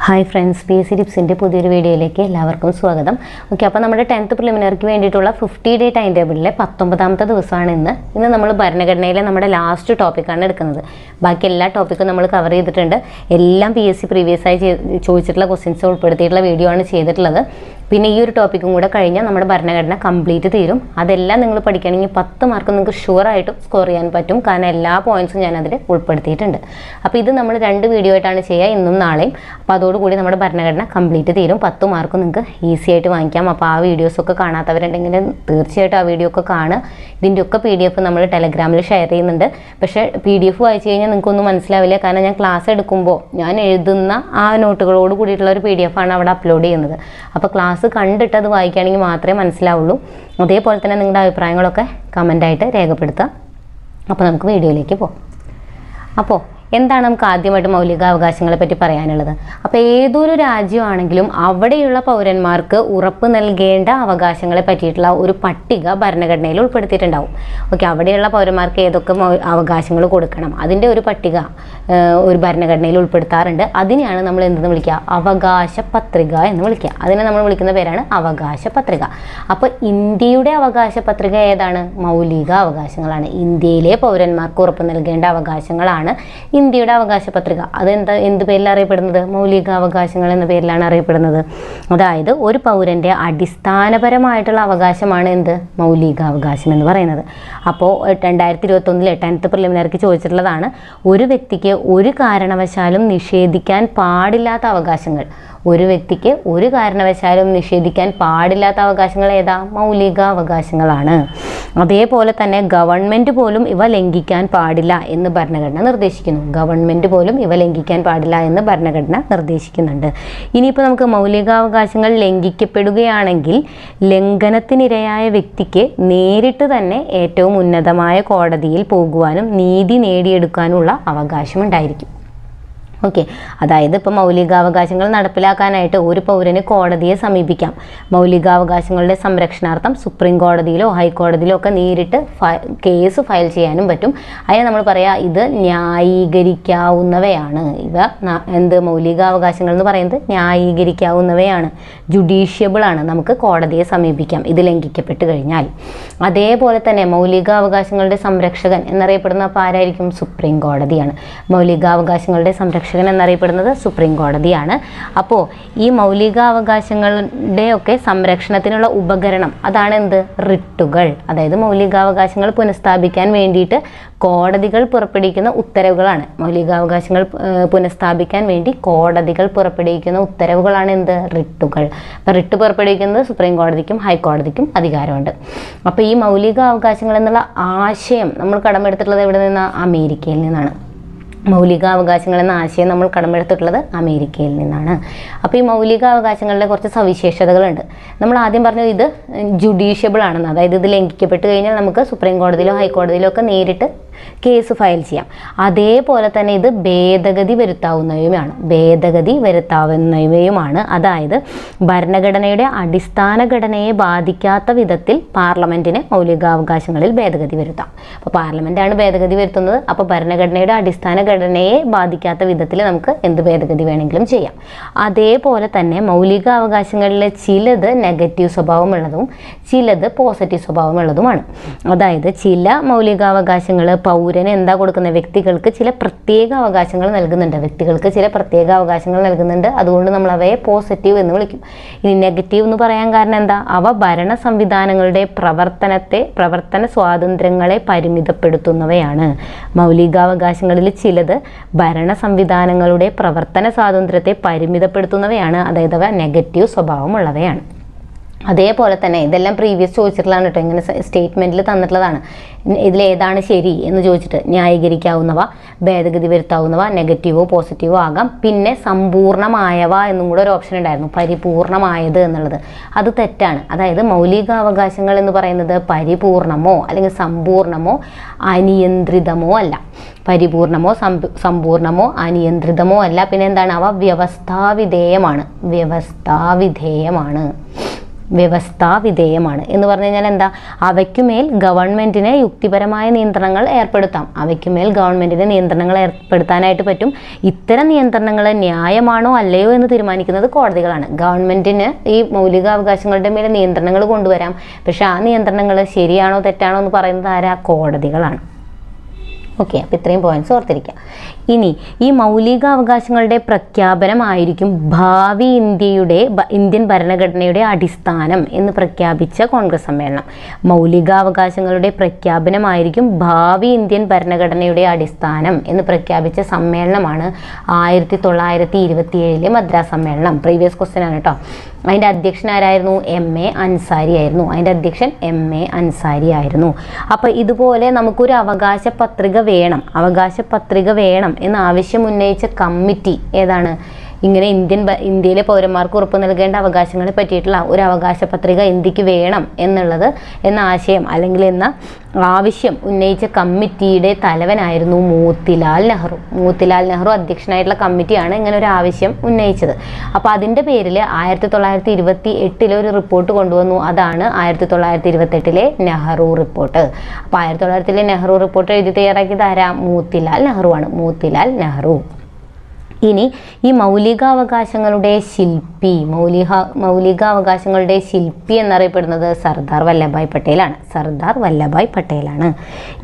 Hi friends, P S C ടിപ്സിൻ്റെ പുതിയൊരു വീഡിയോയിലേക്ക് എല്ലാവർക്കും സ്വാഗതം. ഓക്കെ, അപ്പോൾ നമ്മുടെ 10th പ്രിലിമിനറിക്ക് വേണ്ടിയിട്ടുള്ള 50 ഡേ ടൈം ടേബിളിലെ 19ാമത്തെ ദിവസമാണ് ഇന്ന് നമ്മൾ ഭരണഘടനയിലെ നമ്മുടെ ലാസ്റ്റ് ടോപ്പിക്കാണ് എടുക്കുന്നത്. ബാക്കി എല്ലാ ടോപ്പിക്കും നമ്മൾ കവർ ചെയ്തിട്ടുണ്ട്. എല്ലാം പി എസ് സി പ്രീവിയസ് ആയി ചോദിച്ചിട്ടുള്ള ക്വസ്റ്റ്യൻസ് ഉൾപ്പെടുത്തിയിട്ടുള്ള വീഡിയോ ആണ് ചെയ്തിട്ടുള്ളത്. പിന്നെ ഈ ഒരു ടോപ്പിക്കും കൂടെ കഴിഞ്ഞാൽ നമ്മുടെ ഭരണഘടന കംപ്ലീറ്റ് തീരും. അതെല്ലാം നിങ്ങൾ പഠിക്കുകയാണെങ്കിൽ 10 മാർക്ക് നിങ്ങൾക്ക് ഷുവറായിട്ടും സ്കോർ ചെയ്യാൻ പറ്റും. കാരണം എല്ലാ പോയിന്റ്സും ഞാൻ അതിൽ ഉൾപ്പെടുത്തിയിട്ടുണ്ട്. അപ്പോൾ ഇത് നമ്മൾ 2 വീഡിയോ ആയിട്ടാണ് ചെയ്യുക, ഇന്നും നാളെയും. അപ്പോൾ അതോടുകൂടി നമ്മുടെ ഭരണഘടന കംപ്ലീറ്റ് തീരും. 10 മാർക്ക് നിങ്ങൾക്ക് ഈസി ആയിട്ട് വാങ്ങിക്കാം. അപ്പോൾ ആ വീഡിയോസൊക്കെ കാണാത്തവരുണ്ടെങ്കിൽ തീർച്ചയായിട്ടും ആ വീഡിയോ ഒക്കെ കാണുക. ഇതിൻ്റെയൊക്കെ PDF നമ്മൾ ടെലഗ്രാമിൽ ഷെയർ ചെയ്യുന്നുണ്ട്. പക്ഷേ PDF വായിച്ചു കഴിഞ്ഞാൽ നിങ്ങൾക്കൊന്നും മനസ്സിലാവില്ല. കാരണം ഞാൻ ക്ലാസ് എടുക്കുമ്പോൾ ഞാൻ എഴുതുന്ന ആ നോട്ടുകളോട് കൂടിയിട്ടുള്ള ഒരു PDF ആണ് അവിടെ അപ്ലോഡ് ചെയ്യുന്നത്. അപ്പോൾ ക്ലാസ് കണ്ടിട്ട് അത് വായിക്കുകയാണെങ്കിൽ മാത്രമേ മനസ്സിലാവുള്ളൂ. അതേപോലെ തന്നെ നിങ്ങളുടെ അഭിപ്രായങ്ങളൊക്കെ കമൻ്റായിട്ട് രേഖപ്പെടുത്തുക. അപ്പോൾ നമുക്ക് വീഡിയോയിലേക്ക് പോകാം. അപ്പോൾ എന്താണ് നമുക്ക് ആദ്യമായിട്ട് മൗലികാവകാശങ്ങളെ പറ്റി പറയാനുള്ളത്? അപ്പോൾ ഏതൊരു രാജ്യമാണെങ്കിലും അവിടെയുള്ള പൗരന്മാർക്ക് ഉറപ്പ് നൽകേണ്ട അവകാശങ്ങളെ പറ്റിയിട്ടുള്ള ഒരു പട്ടിക ഭരണഘടനയിൽ ഉൾപ്പെടുത്തിയിട്ടുണ്ടാവും. ഓക്കെ, അവിടെയുള്ള പൗരന്മാർക്ക് ഏതൊക്കെ അവകാശങ്ങൾ കൊടുക്കണം, അതിൻ്റെ ഒരു പട്ടിക ഒരു ഭരണഘടനയിൽ ഉൾപ്പെടുത്താറുണ്ട്. അതിനെയാണ് നമ്മൾ എന്തെന്ന് വിളിക്കുക? അവകാശ പത്രിക എന്ന് വിളിക്കുക. അതിനെ നമ്മൾ വിളിക്കുന്ന പേരാണ് അവകാശ പത്രിക. അപ്പോൾ ഇന്ത്യയുടെ അവകാശ പത്രിക ഏതാണ്? മൗലിക അവകാശങ്ങളാണ്. ഇന്ത്യയിലെ പൗരന്മാർക്ക് ഉറപ്പ് നൽകേണ്ട അവകാശങ്ങളാണ് ഇന്ത്യയുടെ അവകാശ പത്രിക. എന്ത് പേരിൽ അറിയപ്പെടുന്നത്? മൗലികാവകാശങ്ങൾ എന്ന പേരിലാണ് അറിയപ്പെടുന്നത്. അതായത് ഒരു പൗരൻ്റെ അടിസ്ഥാനപരമായിട്ടുള്ള അവകാശമാണ് എന്ത്? മൗലികാവകാശം എന്ന് പറയുന്നത്. അപ്പോൾ 2021 10th പ്രിലിമിനറിക്ക് ചോദിച്ചിട്ടുള്ളതാണ്, ഒരു വ്യക്തിക്ക് ഒരു കാരണവശാലും നിഷേധിക്കാൻ പാടില്ലാത്ത അവകാശങ്ങൾ. ഒരു വ്യക്തിക്ക് ഒരു കാരണവശാലും നിഷേധിക്കാൻ പാടില്ലാത്ത അവകാശങ്ങൾ ഏതാ? മൗലികാവകാശങ്ങളാണ്. അതേപോലെ തന്നെ ഗവൺമെൻറ് പോലും ഇവ ലംഘിക്കാൻ പാടില്ല എന്ന് ഭരണഘടന നിർദ്ദേശിക്കുന്നു. ഗവൺമെൻറ് പോലും ഇവ ലംഘിക്കാൻ പാടില്ല എന്ന് ഭരണഘടന നിർദ്ദേശിക്കുന്നുണ്ട്. ഇനിയിപ്പോൾ നമുക്ക് മൗലികാവകാശങ്ങൾ ലംഘിക്കപ്പെടുകയാണെങ്കിൽ ലംഘനത്തിനിരയായ വ്യക്തിക്ക് നേരിട്ട് തന്നെ ഏറ്റവും ഉന്നതമായ കോടതിയിൽ പോകുവാനും നീതി നേടിയെടുക്കാനുള്ള അവകാശമുണ്ടായിരിക്കും. ഓക്കെ, അതായത് ഇപ്പോൾ മൗലികാവകാശങ്ങൾ നടപ്പിലാക്കാനായിട്ട് ഒരു പൗരന് കോടതിയെ സമീപിക്കാം. മൗലികാവകാശങ്ങളുടെ സംരക്ഷണാർത്ഥം സുപ്രീം കോടതിയിലോ ഹൈക്കോടതിയിലോ ഒക്കെ നേരിട്ട് കേസ് ഫയൽ ചെയ്യാനും പറ്റും. അതിന് നമ്മൾ പറയാം, ഇത് ന്യായീകരിക്കാവുന്നവയാണ്. ഇവ മൗലികാവകാശങ്ങൾ എന്ന് പറയുന്നത് ന്യായീകരിക്കാവുന്നവയാണ്, ജുഡീഷ്യബിൾ ആണ്. നമുക്ക് കോടതിയെ സമീപിക്കാം ഇത് ലംഘിക്കപ്പെട്ട് കഴിഞ്ഞാൽ. അതേപോലെ തന്നെ മൗലികാവകാശങ്ങളുടെ സംരക്ഷകൻ എന്നറിയപ്പെടുന്ന അപ്പോൾ ആരായിരിക്കും? സുപ്രീം കോടതിയാണ്. മൗലികാവകാശങ്ങളുടെ സംരക്ഷകൻ എന്നറിയപ്പെടുന്നത് സുപ്രീം കോടതിയാണ്. അപ്പോൾ ഈ മൗലികാവകാശങ്ങളുടെ ഒക്കെ സംരക്ഷണത്തിനുള്ള ഉപകരണം അതാണ് എന്ത്? റിട്ടുകൾ. അതായത് മൗലികാവകാശങ്ങൾ പുനഃസ്ഥാപിക്കാൻ വേണ്ടിയിട്ട് കോടതികൾ പുറപ്പെടുവിക്കുന്ന ഉത്തരവുകളാണ്. മൗലികാവകാശങ്ങൾ പുനഃസ്ഥാപിക്കാൻ വേണ്ടി കോടതികൾ പുറപ്പെടുവിക്കുന്ന ഉത്തരവുകളാണ് എന്ത്? റിട്ടുകൾ. അപ്പോൾ റിട്ട് പുറപ്പെടുവിക്കുന്നത് സുപ്രീം കോടതിക്കും ഹൈക്കോടതിക്കും അധികാരമുണ്ട്. അപ്പോൾ ഈ മൗലികാവകാശങ്ങൾ എന്നുള്ള ആശയം നമ്മൾ കടമെടുത്തിട്ടുള്ളത് എവിടെ നിന്നാണ്? അമേരിക്കയിൽ നിന്നാണ്. മൗലികാവകാശങ്ങൾ എന്ന ആശയം നമ്മൾ കടമെടുത്തിട്ടുള്ളത് അമേരിക്കയിൽ നിന്നാണ്. അപ്പോൾ ഈ മൗലികാവകാശങ്ങളുടെ കുറച്ച് സവിശേഷതകളുണ്ട്. നമ്മൾ ആദ്യം പറഞ്ഞു ഇത് ജുഡീഷ്യബിൾ ആണെന്ന്. അതായത് ഇത് ലംഘിക്കപ്പെട്ട് കഴിഞ്ഞാൽ നമുക്ക് സുപ്രീം കോടതിയിലോ ഹൈക്കോടതിയിലോ ഒക്കെ നേരിട്ട് കേസ് ഫയൽ ചെയ്യാം. അതേപോലെ തന്നെ ഇത് ഭേദഗതി വരുത്താവുന്നവയുമാണ്. അതായത് ഭരണഘടനയുടെ അടിസ്ഥാന ഘടനയെ ബാധിക്കാത്ത വിധത്തിൽ പാർലമെന്റിന് മൗലികാവകാശങ്ങളിൽ ഭേദഗതി വരുത്താം. അപ്പോൾ പാർലമെന്റാണ് ഭേദഗതി വരുത്തുന്നത്. അപ്പോൾ ഭരണഘടനയുടെ അടിസ്ഥാന ഘടനയെ ബാധിക്കാത്ത വിധത്തിൽ നമുക്ക് എന്ത് ഭേദഗതി വേണമെങ്കിലും ചെയ്യാം. അതേപോലെ തന്നെ മൗലികാവകാശങ്ങളിലെ ചിലത് നെഗറ്റീവ് സ്വഭാവമുള്ളതും ചിലത് പോസിറ്റീവ് സ്വഭാവമുള്ളതുമാണ്. അതായത് ചില മൗലികാവകാശങ്ങൾ പൗരന് എന്താ കൊടുക്കുന്നത്? വ്യക്തികൾക്ക് ചില പ്രത്യേക അവകാശങ്ങൾ നൽകുന്നുണ്ട്. അതുകൊണ്ട് നമ്മൾ അവയെ പോസിറ്റീവ് എന്ന് വിളിക്കും. ഇനി നെഗറ്റീവ് എന്ന് പറയാൻ കാരണം എന്താ? അവ ഭരണ സംവിധാനങ്ങളുടെ പ്രവർത്തന സ്വാതന്ത്ര്യങ്ങളെ പരിമിതപ്പെടുത്തുന്നവയാണ്. മൗലികാവകാശങ്ങളിൽ ചിലത് ഭരണ സംവിധാനങ്ങളുടെ പ്രവർത്തന സ്വാതന്ത്ര്യത്തെ പരിമിതപ്പെടുത്തുന്നവയാണ്. അതായത് അവ നെഗറ്റീവ് സ്വഭാവമുള്ളവയാണ്. അതേപോലെ തന്നെ ഇതെല്ലാം പ്രീവിയസ് ചോദിച്ചിട്ടുള്ളതാണ് കേട്ടോ. ഇങ്ങനെ സ്റ്റേറ്റ്മെൻറ്റിൽ തന്നിട്ടുള്ളതാണ്. ഇതിലേതാണ് ശരി എന്ന് ചോദിച്ചിട്ട് ന്യായീകരിക്കാവുന്നവ, ഭേദഗതി വരുത്താവുന്നവ, നെഗറ്റീവോ പോസിറ്റീവോ ആകാം. പിന്നെ സമ്പൂർണ്ണമായവ എന്നും കൂടെ ഒരു ഓപ്ഷൻ ഉണ്ടായിരുന്നു, പരിപൂർണമായത് എന്നുള്ളത്. അത് തെറ്റാണ്. അതായത് മൗലികാവകാശങ്ങൾ എന്ന് പറയുന്നത് പരിപൂർണമോ അല്ലെങ്കിൽ സമ്പൂർണമോ അനിയന്ത്രിതമോ അല്ല. പരിപൂർണമോ സമ്പൂർണമോ അനിയന്ത്രിതമോ അല്ല. പിന്നെ എന്താണ്? അവ വ്യവസ്ഥാവിധേയമാണ്. വ്യവസ്ഥാവിധേയമാണ്. എന്ന് പറഞ്ഞു കഴിഞ്ഞാൽ എന്താ? അവയ്ക്കുമേൽ ഗവൺമെൻറ്റിന് യുക്തിപരമായ നിയന്ത്രണങ്ങൾ ഏർപ്പെടുത്താം. അവയ്ക്കുമേൽ ഗവൺമെൻറ്റിന് നിയന്ത്രണങ്ങൾ ഏർപ്പെടുത്താനായിട്ട് പറ്റും. ഇത്തരം നിയന്ത്രണങ്ങൾ ന്യായമാണോ അല്ലയോ എന്ന് തീരുമാനിക്കുന്നത് കോടതികളാണ്. ഗവൺമെൻറ്റിന് ഈ മൗലികാവകാശങ്ങളുടെ മേലെ നിയന്ത്രണങ്ങൾ കൊണ്ടുവരാം, പക്ഷെ ആ നിയന്ത്രണങ്ങൾ ശരിയാണോ തെറ്റാണോ എന്ന് പറയുന്നത് ആരാ? കോടതികളാണ്. ഓക്കെ, അപ്പോൾ ഇത്രയും പോയിന്റ്സ് ഓർത്തിരിക്കുക. ഇനി ഈ മൗലികാവകാശങ്ങളുടെ പ്രഖ്യാപനമായിരിക്കും ഭാവി ഇന്ത്യൻ ഭരണഘടനയുടെ അടിസ്ഥാനം എന്ന് പ്രഖ്യാപിച്ച കോൺഗ്രസ് സമ്മേളനം. മൗലികാവകാശങ്ങളുടെ പ്രഖ്യാപനമായിരിക്കും ഭാവി ഇന്ത്യൻ ഭരണഘടനയുടെ അടിസ്ഥാനം എന്ന് പ്രഖ്യാപിച്ച സമ്മേളനമാണ് 1927 മദ്രാസ് സമ്മേളനം. പ്രീവിയസ് ക്വസ്റ്റ്യൻ ആണ് കേട്ടോ. അതിൻ്റെ അധ്യക്ഷൻ ആരായിരുന്നു? MA അൻസാരി ആയിരുന്നു. അതിൻ്റെ അധ്യക്ഷൻ MA അൻസാരി ആയിരുന്നു. അപ്പോൾ ഇതുപോലെ നമുക്കൊരു അവകാശ പത്രിക വേണം എന്ന് ആവശ്യം ഉന്നയിച്ച കമ്മിറ്റി ഏതാണ്? ഇങ്ങനെ ഇന്ത്യയിലെ പൗരന്മാർക്ക് ഉറപ്പ് നൽകേണ്ട അവകാശങ്ങളെ പറ്റിയിട്ടുള്ള ഒരു അവകാശ പത്രിക ഇന്ത്യക്ക് വേണം എന്ന ആശയം അല്ലെങ്കിൽ എന്ന ആവശ്യം ഉന്നയിച്ച കമ്മിറ്റിയുടെ തലവനായിരുന്നു മോത്തിലാൽ നെഹ്റു. മോത്തിലാൽ നെഹ്റു അധ്യക്ഷനായിട്ടുള്ള കമ്മിറ്റിയാണ് ഇങ്ങനെ ഒരു ആവശ്യം ഉന്നയിച്ചത്. അപ്പോൾ അതിൻ്റെ പേരിൽ 1928 ഒരു റിപ്പോർട്ട് കൊണ്ടുവന്നു. അതാണ് 1928 നെഹ്റു റിപ്പോർട്ട്. അപ്പോൾ 1928 നെഹ്റു റിപ്പോർട്ട് എഴുതി തയ്യാറാക്കിയത് ആരാ? മോത്തിലാൽ നെഹ്റു ആണ്. മോത്തിലാൽ നെഹ്റു. ഇനി ഈ മൗലികാവകാശങ്ങളുടെ ശില്പി എന്നറിയപ്പെടുന്നത് സർദാർ വല്ലഭായ് പട്ടേലാണ്.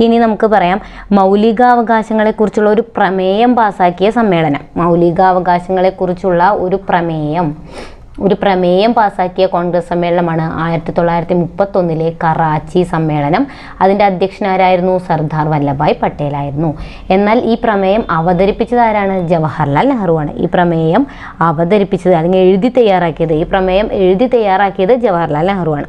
ഇനി നമുക്ക് പറയാം മൗലികാവകാശങ്ങളെക്കുറിച്ചുള്ള ഒരു പ്രമേയം പാസാക്കിയ സമ്മേളനം. മൗലികാവകാശങ്ങളെക്കുറിച്ചുള്ള ഒരു പ്രമേയം പാസാക്കിയ കോൺഗ്രസ് സമ്മേളനമാണ് 1931 കറാച്ചി സമ്മേളനം. അതിൻ്റെ അധ്യക്ഷനാരായിരുന്നു? സർദാർ വല്ലഭായ് പട്ടേലായിരുന്നു. എന്നാൽ ഈ പ്രമേയം അവതരിപ്പിച്ചത് ആരാണ്? ജവഹർലാൽ നെഹ്റുവാണ്. ഈ പ്രമേയം അവതരിപ്പിച്ചത് അല്ലെങ്കിൽ എഴുതി തയ്യാറാക്കിയത് ജവഹർലാൽ നെഹ്റുവാണ്.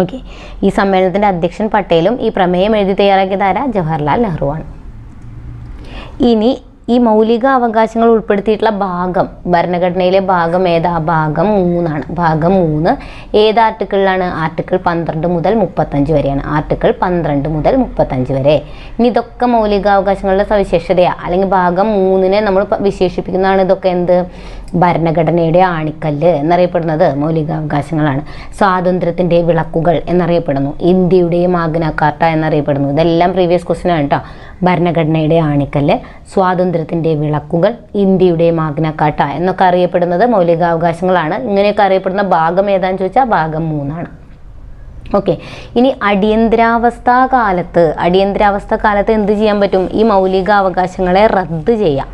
ഓക്കെ, ഈ സമ്മേളനത്തിൻ്റെ അധ്യക്ഷൻ പട്ടേലും ഈ പ്രമേയം എഴുതി തയ്യാറാക്കിയത് ആരാ? ജവഹർലാൽ നെഹ്റുവാണ്. ഇനി ഈ മൗലിക അവകാശങ്ങൾ ഉൾപ്പെടുത്തിയിട്ടുള്ള ഭാഗം, ഭരണഘടനയിലെ ഭാഗം ഏതാ? ഭാഗം 3 ആണ്. ഭാഗം 3 ഏത് ആർട്ടിക്കിളിലാണ്? ആർട്ടിക്കിൾ 12 മുതൽ 35 വരെയാണ്. ആർട്ടിക്കിൾ 12 മുതൽ 35 വരെ. ഇനി ഇതൊക്കെ മൗലികാവകാശങ്ങളുടെ സവിശേഷതയാണ്. അല്ലെങ്കിൽ ഭാഗം 3 നമ്മൾ വിശേഷിപ്പിക്കുന്നതാണ് ഇതൊക്കെ എന്ത്? ഭരണഘടനയുടെ ആണിക്കല്ല് എന്നറിയപ്പെടുന്നത് മൗലികാവകാശങ്ങളാണ്. സ്വാതന്ത്ര്യത്തിൻ്റെ വിളക്കുകൾ എന്നറിയപ്പെടുന്നു. ഇന്ത്യയുടെ മാഗ്ന കാർട്ട എന്നറിയപ്പെടുന്നു. ഇതെല്ലാം പ്രീവിയസ് ക്വസ്റ്റ്യൻ ആണ് കേട്ടോ. ഭരണഘടനയുടെ ആണിക്കല്ല്, സ്വാതന്ത്ര്യത്തിൻ്റെ വിളക്കുകൾ, ഇന്ത്യയുടെ മാഗ്ന കാർട്ട എന്നൊക്കെ അറിയപ്പെടുന്നത് മൗലികാവകാശങ്ങളാണ്. ഇങ്ങനെയൊക്കെ അറിയപ്പെടുന്ന ഭാഗം ഏതാണെന്ന് ചോദിച്ചാൽ ഭാഗം 3 ആണ്. ഓക്കെ, ഇനി അടിയന്തരാവസ്ഥ കാലത്ത് എന്ത് ചെയ്യാൻ പറ്റും? ഈ മൗലികാവകാശങ്ങളെ റദ്ദ് ചെയ്യാം.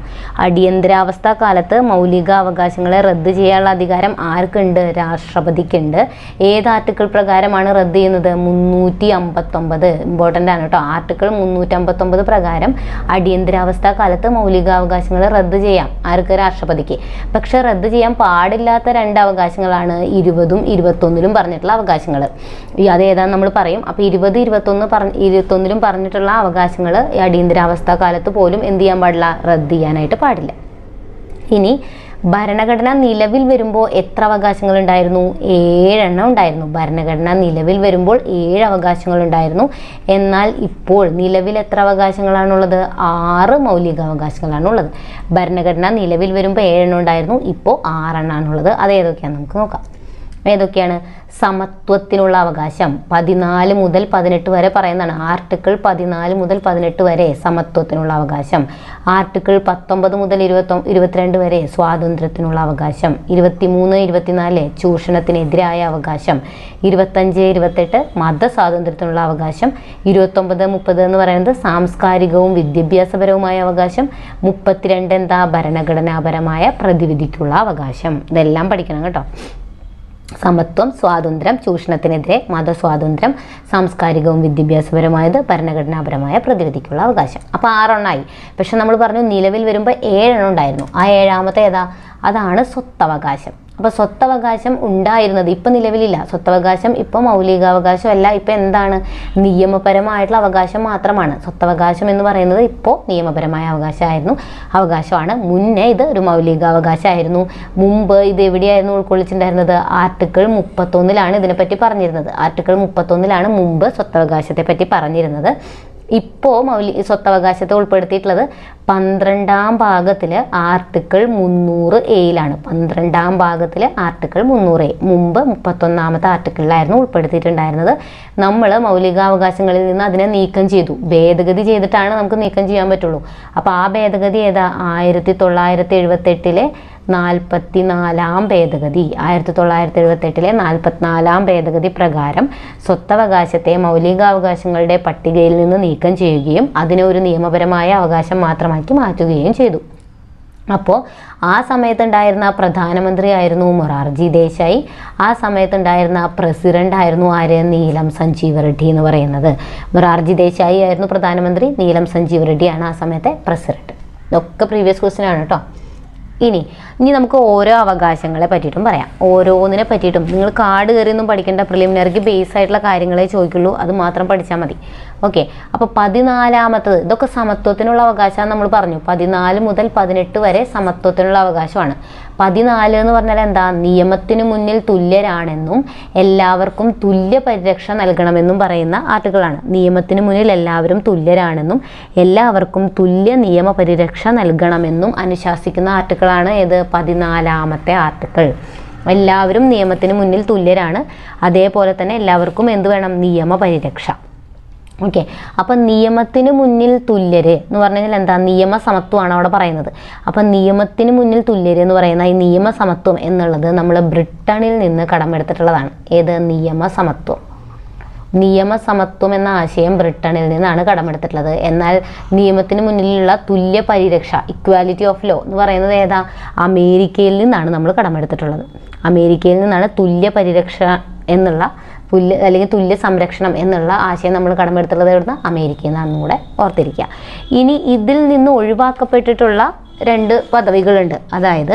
അടിയന്തരാവസ്ഥ കാലത്ത് മൗലികാവകാശങ്ങളെ റദ്ദ് ചെയ്യാനുള്ള അധികാരം ആർക്കുണ്ട്? രാഷ്ട്രപതിക്കുണ്ട്. ഏത് ആർട്ടിക്കിൾ പ്രകാരമാണ് റദ്ദ് ചെയ്യുന്നത്? 359. ഇമ്പോർട്ടൻ്റ് ആണ് കേട്ടോ. ആർട്ടിക്കിൾ 359 പ്രകാരം അടിയന്തരാവസ്ഥ കാലത്ത് മൗലികാവകാശങ്ങളെ റദ്ദ് ചെയ്യാം. ആർക്ക്? രാഷ്ട്രപതിക്ക്. പക്ഷെ റദ്ദ് ചെയ്യാൻ പാടില്ലാത്ത 2 അവകാശങ്ങളാണ് 20ഉം 21ലും പറഞ്ഞിട്ടുള്ള അവകാശങ്ങൾ. അതേതാന്ന് നമ്മൾ പറയും. അപ്പോൾ 20, 21ലും പറഞ്ഞിട്ടുള്ള അവകാശങ്ങൾ അടിയന്തരാവസ്ഥ കാലത്ത് പോലും എന്ത് ചെയ്യാൻ പാടില്ല? റദ്ദ് ചെയ്യാനായിട്ട് പാടില്ല. ഇനി ഭരണഘടന നിലവിൽ വരുമ്പോൾ എത്ര അവകാശങ്ങൾ ഉണ്ടായിരുന്നു? 7 എണ്ണം ഉണ്ടായിരുന്നു. ഭരണഘടന നിലവിൽ വരുമ്പോൾ 7 അവകാശങ്ങൾ ഉണ്ടായിരുന്നു. എന്നാൽ ഇപ്പോൾ നിലവിൽ എത്ര അവകാശങ്ങളാണുള്ളത്? 6 മൗലികാവകാശങ്ങളാണുള്ളത്. ഭരണഘടന നിലവിൽ വരുമ്പോൾ 7 എണ്ണം ഉണ്ടായിരുന്നു. ഇപ്പോൾ 6 എണ്ണമാണുള്ളത്. അത് ഏതൊക്കെയാണെന്ന് നമുക്ക് നോക്കാം. ഏതൊക്കെയാണ്? സമത്വത്തിനുള്ള അവകാശം 14 മുതൽ 18 വരെ പറയുന്നതാണ്. ആർട്ടിക്കിൾ 14 മുതൽ 18 വരെ സമത്വത്തിനുള്ള അവകാശം. ആർട്ടിക്കിൾ 19 മുതൽ 22 വരെ സ്വാതന്ത്ര്യത്തിനുള്ള അവകാശം. 23, 24 ചൂഷണത്തിനെതിരായ അവകാശം. 25, 28 മതസ്വാതന്ത്ര്യത്തിനുള്ള അവകാശം. 29, 30 എന്ന് പറയുന്നത് സാംസ്കാരികവും വിദ്യാഭ്യാസപരവുമായ അവകാശം. 32 എന്താ? ഭരണഘടനാപരമായ പ്രതിവിധിക്കുള്ള അവകാശം. ഇതെല്ലാം പഠിക്കണം കേട്ടോ. സമത്വം, സ്വാതന്ത്ര്യം, ചൂഷണത്തിനെതിരെ, മതസ്വാതന്ത്ര്യം, സാംസ്കാരികവും വിദ്യാഭ്യാസപരമായത്, ഭരണഘടനാപരമായ പ്രതിവിധിക്കുള്ള അവകാശം. അപ്പോൾ 6 എണ്ണമായി. പക്ഷെ നമ്മൾ പറഞ്ഞു നിലവിൽ വരുമ്പോൾ 7 എണ്ണം ഉണ്ടായിരുന്നു. ആ 7ാമത്തെ ഏതാ? അതാണ് സ്വത്തവകാശം. അപ്പോൾ സ്വത്തവകാശം ഉണ്ടായിരുന്നത് ഇപ്പം നിലവിലില്ല. സ്വത്തവകാശം ഇപ്പോൾ മൗലികാവകാശമല്ല, ഇപ്പം എന്താണ്? നിയമപരമായിട്ടുള്ള അവകാശം മാത്രമാണ്. സ്വത്തവകാശം എന്ന് പറയുന്നത് ഇപ്പോൾ നിയമപരമായ അവകാശമാണ്. മുന്നേ ഇത് ഒരു മൗലികാവകാശമായിരുന്നു. മുമ്പ് ഇത് എവിടെയായിരുന്നു ഉൾക്കൊള്ളിച്ചിട്ടുണ്ടായിരുന്നത്? ആർട്ടിക്കിൾ 31ലാണ് ഇതിനെപ്പറ്റി പറഞ്ഞിരുന്നത്. ആർട്ടിക്കിൾ 31ലാണ് മുമ്പ് സ്വത്തവകാശത്തെ പറ്റി പറഞ്ഞിരുന്നത്. ഇപ്പോൾ സ്വത്തവകാശത്തെ ഉൾപ്പെടുത്തിയിട്ടുള്ളത് 12ാം ഭാഗത്തിൽ ആർട്ടിക്കിൾ 300A 12ാം ഭാഗത്തിൽ ആർട്ടിക്കിൾ 300A. മുമ്പ് 31ാമത്തെ ആർട്ടിക്കിളിലായിരുന്നു ഉൾപ്പെടുത്തിയിട്ടുണ്ടായിരുന്നത്. നമ്മൾ മൗലികാവകാശങ്ങളിൽ നിന്ന് അതിനെ നീക്കം ചെയ്തു, ഭേദഗതി ചെയ്തിട്ടാണ് നമുക്ക് നീക്കം ചെയ്യാൻ പറ്റുള്ളൂ. അപ്പോൾ ആ ഭേദഗതി ഏതാ? 1978 44ാം ഭേദഗതി. 1978 44ാം ഭേദഗതി പ്രകാരം സ്വത്തവകാശത്തെ മൗലികാവകാശങ്ങളുടെ പട്ടികയിൽ നിന്ന് നീക്കം ചെയ്യുകയും അതിനെ ഒരു നിയമപരമായ അവകാശം മാത്രമാക്കി മാറ്റുകയും ചെയ്തു. അപ്പോൾ ആ സമയത്തുണ്ടായിരുന്ന പ്രധാനമന്ത്രിയായിരുന്നു മൊറാർജി ദേശായി. ആ സമയത്തുണ്ടായിരുന്ന പ്രസിഡന്റ് ആയിരുന്നു ആര്? നീലം സഞ്ജീവ റെഡ്ഡി എന്ന് പറയുന്നത്. മൊറാർജി ദേശായി ആയിരുന്നു പ്രധാനമന്ത്രി, നീലം സഞ്ജീവ റെഡ്ഡിയാണ് ആ സമയത്തെ പ്രസിഡന്റ്. ഇതൊക്കെ പ്രീവിയസ് ക്വസ്റ്റ്യൻ ആണ് കേട്ടോ. ഇനി നമുക്ക് ഓരോ അവകാശങ്ങളെ പറ്റിയിട്ടും പറയാം. ഓരോന്നിനെ പറ്റിയിട്ടും നിങ്ങൾ കാർഡ് കയറിയൊന്നും പഠിക്കേണ്ട, പ്രിലിമിനറിക്ക് ബേസ് ആയിട്ടുള്ള കാര്യങ്ങളെ ചോദിക്കുള്ളൂ, അത് മാത്രം പഠിച്ചാൽ മതി. ഓക്കെ. അപ്പോൾ 14ാമത്തത്, ഇതൊക്കെ സമത്വത്തിനുള്ള അവകാശമാണ് നമ്മൾ പറഞ്ഞു. 14 മുതൽ 18 വരെ സമത്വത്തിനുള്ള അവകാശമാണ്. 14 എന്ന് പറഞ്ഞാൽ എന്താ? നിയമത്തിന് മുന്നിൽ തുല്യരാണെന്നും എല്ലാവർക്കും തുല്യ പരിരക്ഷ നൽകണമെന്നും പറയുന്ന ആർട്ടിക്കിളാണ്. നിയമത്തിന് മുന്നിൽ എല്ലാവരും തുല്യരാണെന്നും എല്ലാവർക്കും തുല്യ നിയമ പരിരക്ഷ നൽകണമെന്നും അനുശാസിക്കുന്ന ആർട്ടിക്കിളാണ് ഏത്? 14ാമത്തെ ആർട്ടിക്കിൾ. എല്ലാവരും നിയമത്തിന് മുന്നിൽ തുല്യരാണ്, അതേപോലെ തന്നെ എല്ലാവർക്കും എന്ത് വേണം? നിയമപരിരക്ഷ. ഓക്കെ. അപ്പം നിയമത്തിന് മുന്നിൽ തുല്യര് എന്ന് പറഞ്ഞു കഴിഞ്ഞാൽ എന്താ? നിയമസമത്വമാണ് അവിടെ പറയുന്നത്. അപ്പം നിയമത്തിന് മുന്നിൽ തുല്യര് എന്ന് പറയുന്ന ഈ നിയമസമത്വം എന്നുള്ളത് നമ്മൾ ബ്രിട്ടനിൽ നിന്ന് കടമെടുത്തിട്ടുള്ളതാണ്. ഏത്? നിയമസമത്വം. നിയമസമത്വം എന്ന ആശയം ബ്രിട്ടനിൽ നിന്നാണ് കടമെടുത്തിട്ടുള്ളത്. എന്നാൽ നിയമത്തിന് മുന്നിലുള്ള തുല്യ പരിരക്ഷ, ഇക്വാലിറ്റി ഓഫ് ലോ എന്ന് പറയുന്നത് ഏതാ? അമേരിക്കയിൽ നിന്നാണ് നമ്മൾ കടമെടുത്തിട്ടുള്ളത്. അമേരിക്കയിൽ നിന്നാണ് തുല്യ പരിരക്ഷ എന്നുള്ള തുല്യ സംരക്ഷണം എന്നുള്ള ആശയം നമ്മൾ കടമെടുത്തുള്ളത് എവിടുന്ന്? അമേരിക്കയിൽ നിന്നാണെന്നും കൂടെ ഓർത്തിരിക്കുക. ഇനി ഇതിൽ നിന്ന് ഒഴിവാക്കപ്പെട്ടിട്ടുള്ള 2 പദവികളുണ്ട്. അതായത്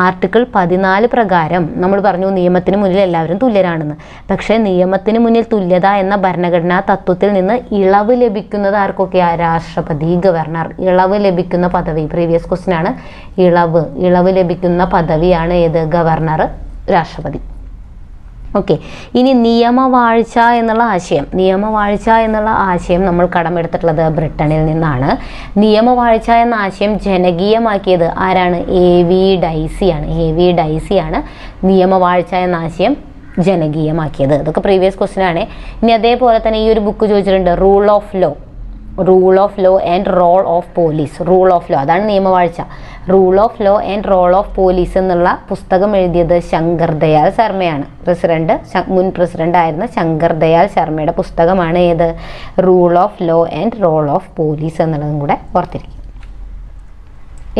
ആർട്ടിക്കിൾ 14 പ്രകാരം നമ്മൾ പറഞ്ഞു നിയമത്തിന് മുന്നിൽ എല്ലാവരും തുല്യരാണെന്ന്. പക്ഷേ നിയമത്തിന് മുന്നിൽ തുല്യത എന്ന ഭരണഘടനാ തത്വത്തിൽ നിന്ന് ഇളവ് ലഭിക്കുന്നത് ആർക്കൊക്കെയാണ്? രാഷ്ട്രപതി, ഗവർണർ. ഇളവ് ലഭിക്കുന്ന പദവി, പ്രീവിയസ് ക്വസ്റ്റ്യൻ ആണ്. ഇളവ് ലഭിക്കുന്ന പദവിയാണ് ഏത്? ഗവർണർ, രാഷ്ട്രപതി. ഓക്കെ. ഇനി നിയമവാഴ്ച എന്നുള്ള ആശയം നമ്മൾ കടമെടുത്തിട്ടുള്ളത് ബ്രിട്ടനിൽ നിന്നാണ്. നിയമവാഴ്ച എന്ന ആശയം ജനകീയമാക്കിയത് ആരാണ്? AV ഡൈസി ആണ് നിയമവാഴ്ച എന്ന ആശയം ജനകീയമാക്കിയത്. ഇതൊക്കെ പ്രീവിയസ് ക്വസ്റ്റ്യൻ ആണ്. ഇനി അതേപോലെ തന്നെ ഈ ഒരു ബുക്ക് ചോദിച്ചിട്ടുണ്ട്, rule of law and role of police. Rule of law, അതാണ് നിയമവാഴ്ച. Rule of law and role of police എന്നുള്ള പുസ്തകം എഴുതിയത് ശങ്കർ ദയാൽ ശർമ്മയാണ്. മുൻ പ്രസിഡന്റ് ആയിരുന്ന ശങ്കർ ദയാൽ ശർമ്മയുടെ പുസ്തകമാണ് ഏത്? Rule of law and role of police എന്നുള്ളതും കൂടെ ഓർത്തിരിക്കും.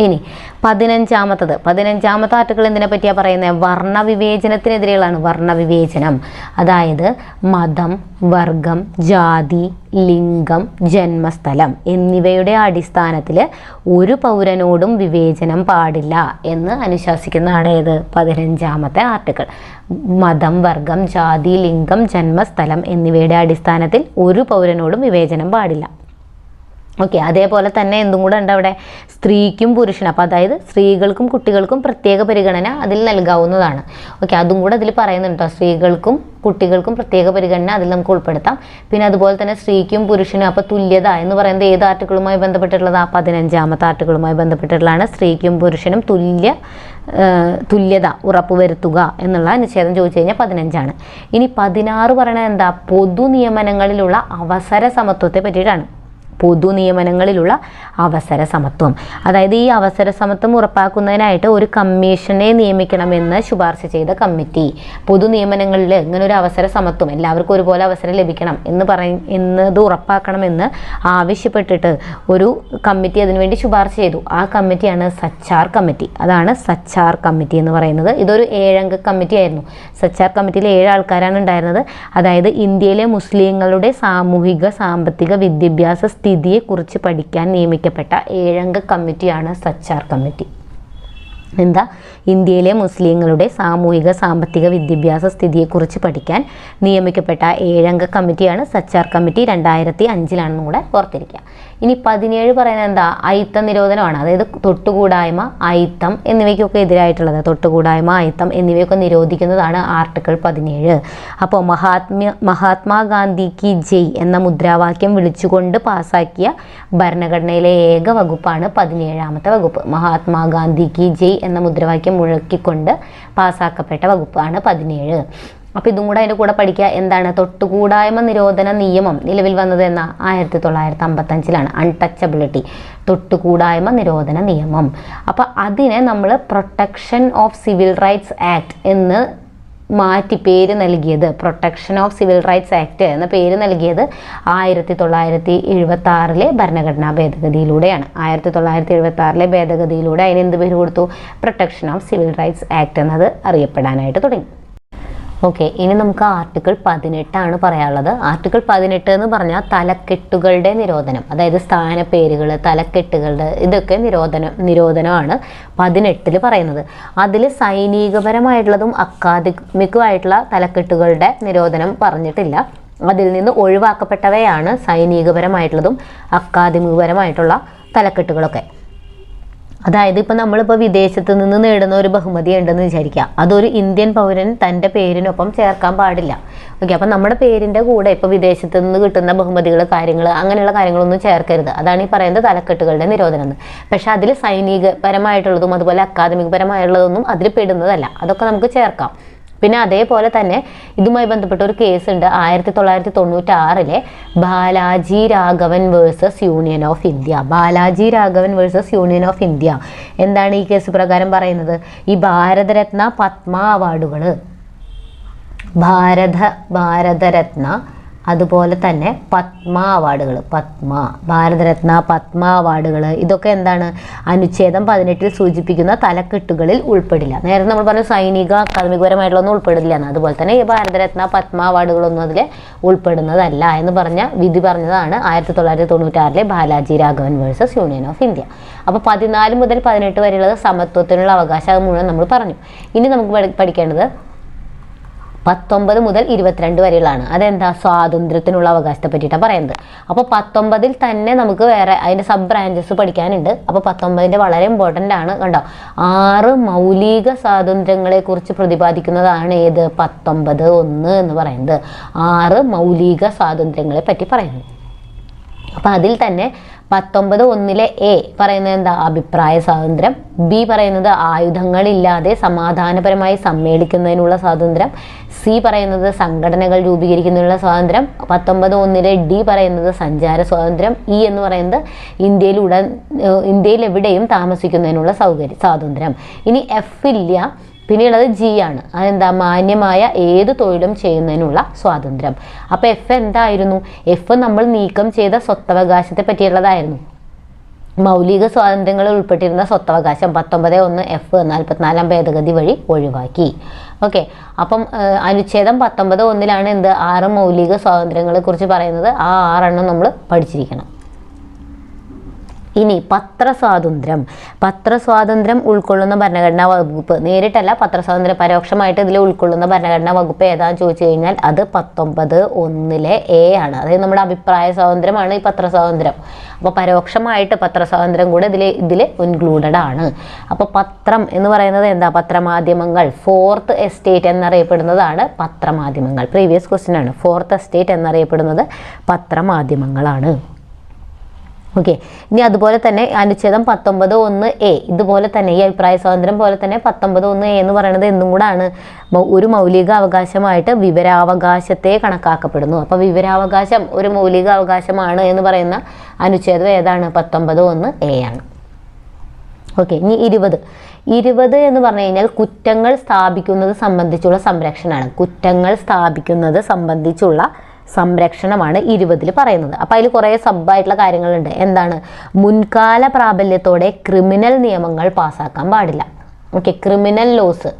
ഇനി 15ാമത്തെ ആർട്ടിക്കിൾ എന്തിനെ പറ്റിയാണ് പറയുന്നത്? വർണ്ണവിവേചനത്തിനെതിരെയുള്ളതാണ്. വർണ്ണവിവേചനം, അതായത് മതം, വർഗം, ജാതി, ലിംഗം, ജന്മസ്ഥലം എന്നിവയുടെ അടിസ്ഥാനത്തിൽ ഒരു പൗരനോടും വിവേചനം പാടില്ല എന്ന് അനുശാസിക്കുന്നതാണ് ഏത്? 15ാമത്തെ ആർട്ടിക്കിൾ. മതം, വർഗം, ജാതി, ലിംഗം, ജന്മസ്ഥലം എന്നിവയുടെ അടിസ്ഥാനത്തിൽ ഒരു പൗരനോടും വിവേചനം പാടില്ല. ഓക്കെ. അതേപോലെ തന്നെ എന്തും കൂടെ ഉണ്ട് അവിടെ? സ്ത്രീക്കും പുരുഷനും, അപ്പോൾ അതായത് സ്ത്രീകൾക്കും കുട്ടികൾക്കും പ്രത്യേക പരിഗണന അതിൽ നൽകാവുന്നതാണ്. ഓക്കെ. അതും കൂടെ അതിൽ പറയുന്നുണ്ട് കേട്ടോ. സ്ത്രീകൾക്കും കുട്ടികൾക്കും പ്രത്യേക പരിഗണന അതിൽ നമുക്ക് ഉൾപ്പെടുത്താം. പിന്നെ അതുപോലെ തന്നെ സ്ത്രീക്കും പുരുഷനും, അപ്പോൾ തുല്യത എന്ന് പറയുന്നത് ഏത് ആർട്ടിക്കിളുമായി ബന്ധപ്പെട്ടിട്ടുള്ളതാണ്? 15ാമത്തെ ആർട്ടിക്കിളുമായി ബന്ധപ്പെട്ടിട്ടുള്ളതാണ്. സ്ത്രീക്കും പുരുഷനും തുല്യത ഉറപ്പുവരുത്തുക എന്നുള്ള അനുച്ഛേദം ചോദിച്ചു കഴിഞ്ഞാൽ 15ആണ്. ഇനി 16 പറയണത് എന്താ? പൊതു നിയമനങ്ങളിലുള്ള അവസര സമത്വത്തെ പറ്റിയിട്ടാണ്. പൊതു നിയമനങ്ങളിലുള്ള അവസര സമത്വം, അതായത് ഈ അവസര സമത്വം ഉറപ്പാക്കുന്നതിനായിട്ട് ഒരു കമ്മീഷനെ നിയമിക്കണമെന്ന് ശുപാർശ ചെയ്ത കമ്മിറ്റി. പൊതു നിയമനങ്ങളിൽ ഇങ്ങനെ ഒരു അവസര സമത്വം, എല്ലാവർക്കും ഒരുപോലെ അവസരം ലഭിക്കണം എന്നത് ഉറപ്പാക്കണമെന്ന് ആവശ്യപ്പെട്ടിട്ട് ഒരു കമ്മിറ്റി അതിനുവേണ്ടി ശുപാർശ ചെയ്തു. ആ കമ്മിറ്റിയാണ് സച്ചാർ കമ്മിറ്റി. അതാണ് സച്ചാർ കമ്മിറ്റി എന്ന് പറയുന്നത്. ഇതൊരു 7 അംഗ കമ്മിറ്റി ആയിരുന്നു. സച്ചാർ കമ്മിറ്റിയിൽ 7 ആൾക്കാരാണ് ഉണ്ടായിരുന്നത്. അതായത് ഇന്ത്യയിലെ മുസ്ലിങ്ങളുടെ സാമൂഹിക സാമ്പത്തിക വിദ്യാഭ്യാസ സ്ഥിതിയെക്കുറിച്ച് പഠിക്കാൻ നിയമിക്കപ്പെട്ട 7 അംഗ കമ്മിറ്റിയാണ് സച്ചാർ കമ്മിറ്റി. എന്താ? ഇന്ത്യയിലെ മുസ്ലിങ്ങളുടെ സാമൂഹിക സാമ്പത്തിക വിദ്യാഭ്യാസ സ്ഥിതിയെക്കുറിച്ച് പഠിക്കാൻ നിയമിക്കപ്പെട്ട 7 അംഗ കമ്മിറ്റിയാണ് സച്ചാർ കമ്മിറ്റി. 2005 കൂടെ ഓർത്തിരിക്കുക. ഇനി 17 പറയുന്നത് എന്താ? അയിത്തം നിരോധനമാണ്. അതായത് തൊട്ടുകൂടായ്മ, അയിത്തം എന്നിവയ്ക്കൊക്കെ എതിരായിട്ടുള്ളത്. തൊട്ടുകൂടായ്മ, അയിത്തം എന്നിവയൊക്കെ നിരോധിക്കുന്നതാണ് ആർട്ടിക്കിൾ 17. അപ്പോൾ മഹാത്മാഗാന്ധി കി ജയ് എന്ന മുദ്രാവാക്യം വിളിച്ചുകൊണ്ട് പാസാക്കിയ ഭരണഘടനയിലെ ഏക വകുപ്പാണ് 17ാമത്തെ വകുപ്പ്. മഹാത്മാഗാന്ധി കി ജയ് എന്ന മുദ്രാവാക്യം മുഴക്കിക്കൊണ്ട് പാസാക്കപ്പെട്ട വകുപ്പാണ് 17. അപ്പോൾ ഇതും കൂടെ അതിൻ്റെ കൂടെ പഠിക്കുക. എന്താണ്? തൊട്ടുകൂടായ്മ നിരോധന നിയമം നിലവിൽ വന്നത് എന്ന 1955 അൺടച്ചബിലിറ്റി, തൊട്ടുകൂടായ്മ നിരോധന നിയമം. അപ്പോൾ അതിനെ നമ്മൾ protection of civil rights act എന്ന് മാറ്റി പേര് നൽകിയത്, protection of civil rights act എന്ന പേര് നൽകിയത് 1976 ഭരണഘടനാ ഭേദഗതിയിലൂടെയാണ്. 1976 ഭേദഗതിയിലൂടെ അതിന് എന്ത് പേര് കൊടുത്തു? Protection of civil rights act എന്നത് അറിയപ്പെടാനായിട്ട് തുടങ്ങി. ഓക്കെ, ഇനി നമുക്ക് ആർട്ടിക്കിൾ 18 പറയാനുള്ളത്. ആർട്ടിക്കിൾ 18 എന്ന് പറഞ്ഞാൽ തലക്കെട്ടുകളുടെ നിരോധനം, അതായത് സ്ഥാനപ്പേരുകൾ, തലക്കെട്ടുകളുടെ ഇതൊക്കെ നിരോധനമാണ് 18 പറയുന്നത്. അതിൽ സൈനികപരമായിട്ടുള്ളതും അക്കാദമിക്കുമായിട്ടുള്ള തലക്കെട്ടുകളുടെ നിരോധനം പറഞ്ഞിട്ടില്ല. അതിൽ നിന്ന് ഒഴിവാക്കപ്പെട്ടവയാണ് സൈനികപരമായിട്ടുള്ളതും അക്കാദമികപരമായിട്ടുള്ള തലക്കെട്ടുകളൊക്കെ. അതായത് ഇപ്പം നമ്മളിപ്പോൾ വിദേശത്ത് നിന്ന് നേടുന്ന ഒരു ബഹുമതി ഉണ്ടെന്ന് വിചാരിക്കുക, അതൊരു ഇന്ത്യൻ പൗരൻ തൻ്റെ പേരിനൊപ്പം ചേർക്കാൻ പാടില്ല. ഓക്കെ, അപ്പം നമ്മുടെ പേരിൻ്റെ കൂടെ ഇപ്പോൾ വിദേശത്ത് നിന്ന് കിട്ടുന്ന ബഹുമതികൾ, കാര്യങ്ങൾ, അങ്ങനെയുള്ള കാര്യങ്ങളൊന്നും ചേർക്കരുത്. അതാണ് ഈ പറയുന്നത് തലക്കെട്ടുകളുടെ നിരോധനം എന്ന്. പക്ഷെ അതിൽ സൈനികപരമായിട്ടുള്ളതും അതുപോലെ അക്കാദമികപരമായിട്ടുള്ളതൊന്നും അതിൽ പെടുന്നതല്ല. അതൊക്കെ നമുക്ക് ചേർക്കാം. പിന്നെ അതേപോലെ തന്നെ ഇതുമായി ബന്ധപ്പെട്ട ഒരു കേസ് ഉണ്ട് 1996 Balaji Raghavan versus union of India. Balaji Raghavan versus union of India. എന്താണ് ഈ കേസ് പ്രകാരം പറയുന്നത്? ഈ ഭാരതരത്ന പത്മ അവാർഡുകൾ, ഭാരതരത്ന അതുപോലെ തന്നെ പത്മ അവാർഡുകൾ, ഭാരതരത്ന പത്മ അവാർഡുകൾ, ഇതൊക്കെ എന്താണ്? അനുച്ഛേദം 18 സൂചിപ്പിക്കുന്ന തലക്കെട്ടുകളിൽ ഉൾപ്പെടില്ല. നേരത്തെ നമ്മൾ പറഞ്ഞു സൈനിക അക്കാദമികപരമായിട്ടുള്ളൊന്നും ഉൾപ്പെടില്ല എന്ന്. അതുപോലെ തന്നെ ഈ ഭാരതരത്ന പത്മ അവാർഡുകളൊന്നും അതിൽ ഉൾപ്പെടുന്നതല്ല എന്ന് പറഞ്ഞ വിധി പറഞ്ഞതാണ് 1996 Balaji Raghavan versus union of India. അപ്പോൾ 14 മുതൽ 18 വരെയുള്ളത് സമത്വത്തിനുള്ള അവകാശം മുഴുവൻ നമ്മൾ പറഞ്ഞു. ഇനി നമുക്ക് പഠിക്കേണ്ടത് 19 മുതൽ 22 വരെയുള്ളതാണ്. അതെന്താ? സ്വാതന്ത്ര്യത്തിനുള്ള അവകാശത്തെ പറ്റിയിട്ടാണ് പറയുന്നത്. അപ്പോൾ 19 തന്നെ നമുക്ക് വേറെ അതിൻ്റെ സബ് ബ്രാഞ്ചസ് പഠിക്കാനുണ്ട്. അപ്പോൾ 19 വളരെ ഇമ്പോർട്ടൻ്റ് ആണ്. കണ്ടോ, 6 മൗലിക സ്വാതന്ത്ര്യങ്ങളെക്കുറിച്ച് പ്രതിപാദിക്കുന്നതാണ് ഏത്? 19(1) എന്ന് പറയുന്നത്. 6 മൗലിക സ്വാതന്ത്ര്യങ്ങളെ പറ്റി പറയുന്നു. അപ്പം അതിൽ തന്നെ 19(1) എ പറയുന്നത് എന്താ? അഭിപ്രായ സ്വാതന്ത്ര്യം. ബി പറയുന്നത് ആയുധങ്ങളില്ലാതെ സമാധാനപരമായി സമ്മേളിക്കുന്നതിനുള്ള സ്വാതന്ത്ര്യം. സി പറയുന്നത് സംഘടനകൾ രൂപീകരിക്കുന്നതിനുള്ള സ്വാതന്ത്ര്യം. 19(1) ഡി പറയുന്നത് സഞ്ചാര സ്വാതന്ത്ര്യം. ഇ എന്ന് പറയുന്നത് ഇന്ത്യയിൽ എവിടെയും താമസിക്കുന്നതിനുള്ള സ്വാതന്ത്ര്യം. ഇനി എഫ് ഇല്ല. പിന്നെയുള്ളത് ജി ആണ്. അതെന്താ? മാന്യമായ ഏത് തൊഴിലും ചെയ്യുന്നതിനുള്ള സ്വാതന്ത്ര്യം. അപ്പോൾ എഫ് എന്തായിരുന്നു? എഫ് നമ്മൾ നീക്കം ചെയ്ത സ്വത്തവകാശത്തെ പറ്റിയുള്ളതായിരുന്നു. മൗലിക സ്വാതന്ത്ര്യങ്ങളിൽ ഉൾപ്പെട്ടിരുന്ന സ്വത്തവകാശം 19(1) എഫ് 44ാം ഭേദഗതി വഴി ഒഴിവാക്കി. ഓക്കെ, അപ്പം അനുച്ഛേദം 19(1) എന്ത്? 6 മൗലിക സ്വാതന്ത്ര്യങ്ങളെ കുറിച്ച് പറയുന്നത്. ആ 6 നമ്മൾ പഠിച്ചിരിക്കണം. ഇനി പത്രസ്വാതന്ത്ര്യം ഉൾക്കൊള്ളുന്ന ഭരണഘടനാ വകുപ്പ്. നേരിട്ടല്ല, പത്രസ്വാതന്ത്ര്യം പരോക്ഷമായിട്ട് ഇതിൽ ഉൾക്കൊള്ളുന്ന ഭരണഘടനാ വകുപ്പ് ഏതാണെന്ന് ചോദിച്ചു കഴിഞ്ഞാൽ അത് 19(1) എ ആണ്. അതായത് നമ്മുടെ അഭിപ്രായ സ്വാതന്ത്ര്യമാണ് ഈ പത്രസ്വാതന്ത്ര്യം. അപ്പോൾ പരോക്ഷമായിട്ട് പത്രസ്വാതന്ത്ര്യം കൂടെ ഇതിൽ ഇൻക്ലൂഡഡ് ആണ്. അപ്പോൾ പത്രം എന്ന് പറയുന്നത് എന്താ? പത്രമാധ്യമങ്ങൾ. 4th എസ്റ്റേറ്റ് എന്നറിയപ്പെടുന്നതാണ് പത്രമാധ്യമങ്ങൾ. പ്രീവിയസ് ക്വസ്റ്റ്യൻ ആണ്. 4th എസ്റ്റേറ്റ് എന്നറിയപ്പെടുന്നത് പത്രമാധ്യമങ്ങളാണ്. ഓക്കെ, ഇനി അതുപോലെ തന്നെ അനുച്ഛേദം 19(1) എ ഇതുപോലെ തന്നെ ഈ അഭിപ്രായ സ്വാതന്ത്ര്യം പോലെ തന്നെ 19(1) എ എന്ന് പറയുന്നത് എന്തും കൂടാണ്? ഒരു മൗലിക അവകാശമായിട്ട് വിവരാവകാശത്തെ കണക്കാക്കപ്പെടുന്നു. അപ്പോൾ വിവരാവകാശം ഒരു മൗലിക അവകാശമാണ് എന്ന് പറയുന്ന അനുച്ഛേദം ഏതാണ്? 19(1) എ ആണ്. ഓക്കെ, ഇനി 20 എന്ന് പറഞ്ഞു കഴിഞ്ഞാൽ കുറ്റങ്ങൾ സ്ഥാപിക്കുന്നത് സംബന്ധിച്ചുള്ള സംരക്ഷണമാണ്. കുറ്റങ്ങൾ സ്ഥാപിക്കുന്നത് സംബന്ധിച്ചുള്ള സംരക്ഷണമാണ് 20 പറയുന്നത്. അപ്പോൾ അതിൽ കുറേ സബ്ബായിട്ടുള്ള കാര്യങ്ങളുണ്ട്. എന്താണ്? മുൻകാല പ്രാബല്യത്തോടെ ക്രിമിനൽ നിയമങ്ങൾ പാസ്സാക്കാൻ പാടില്ല. ഓക്കെ, ക്രിമിനൽ ലോസ്,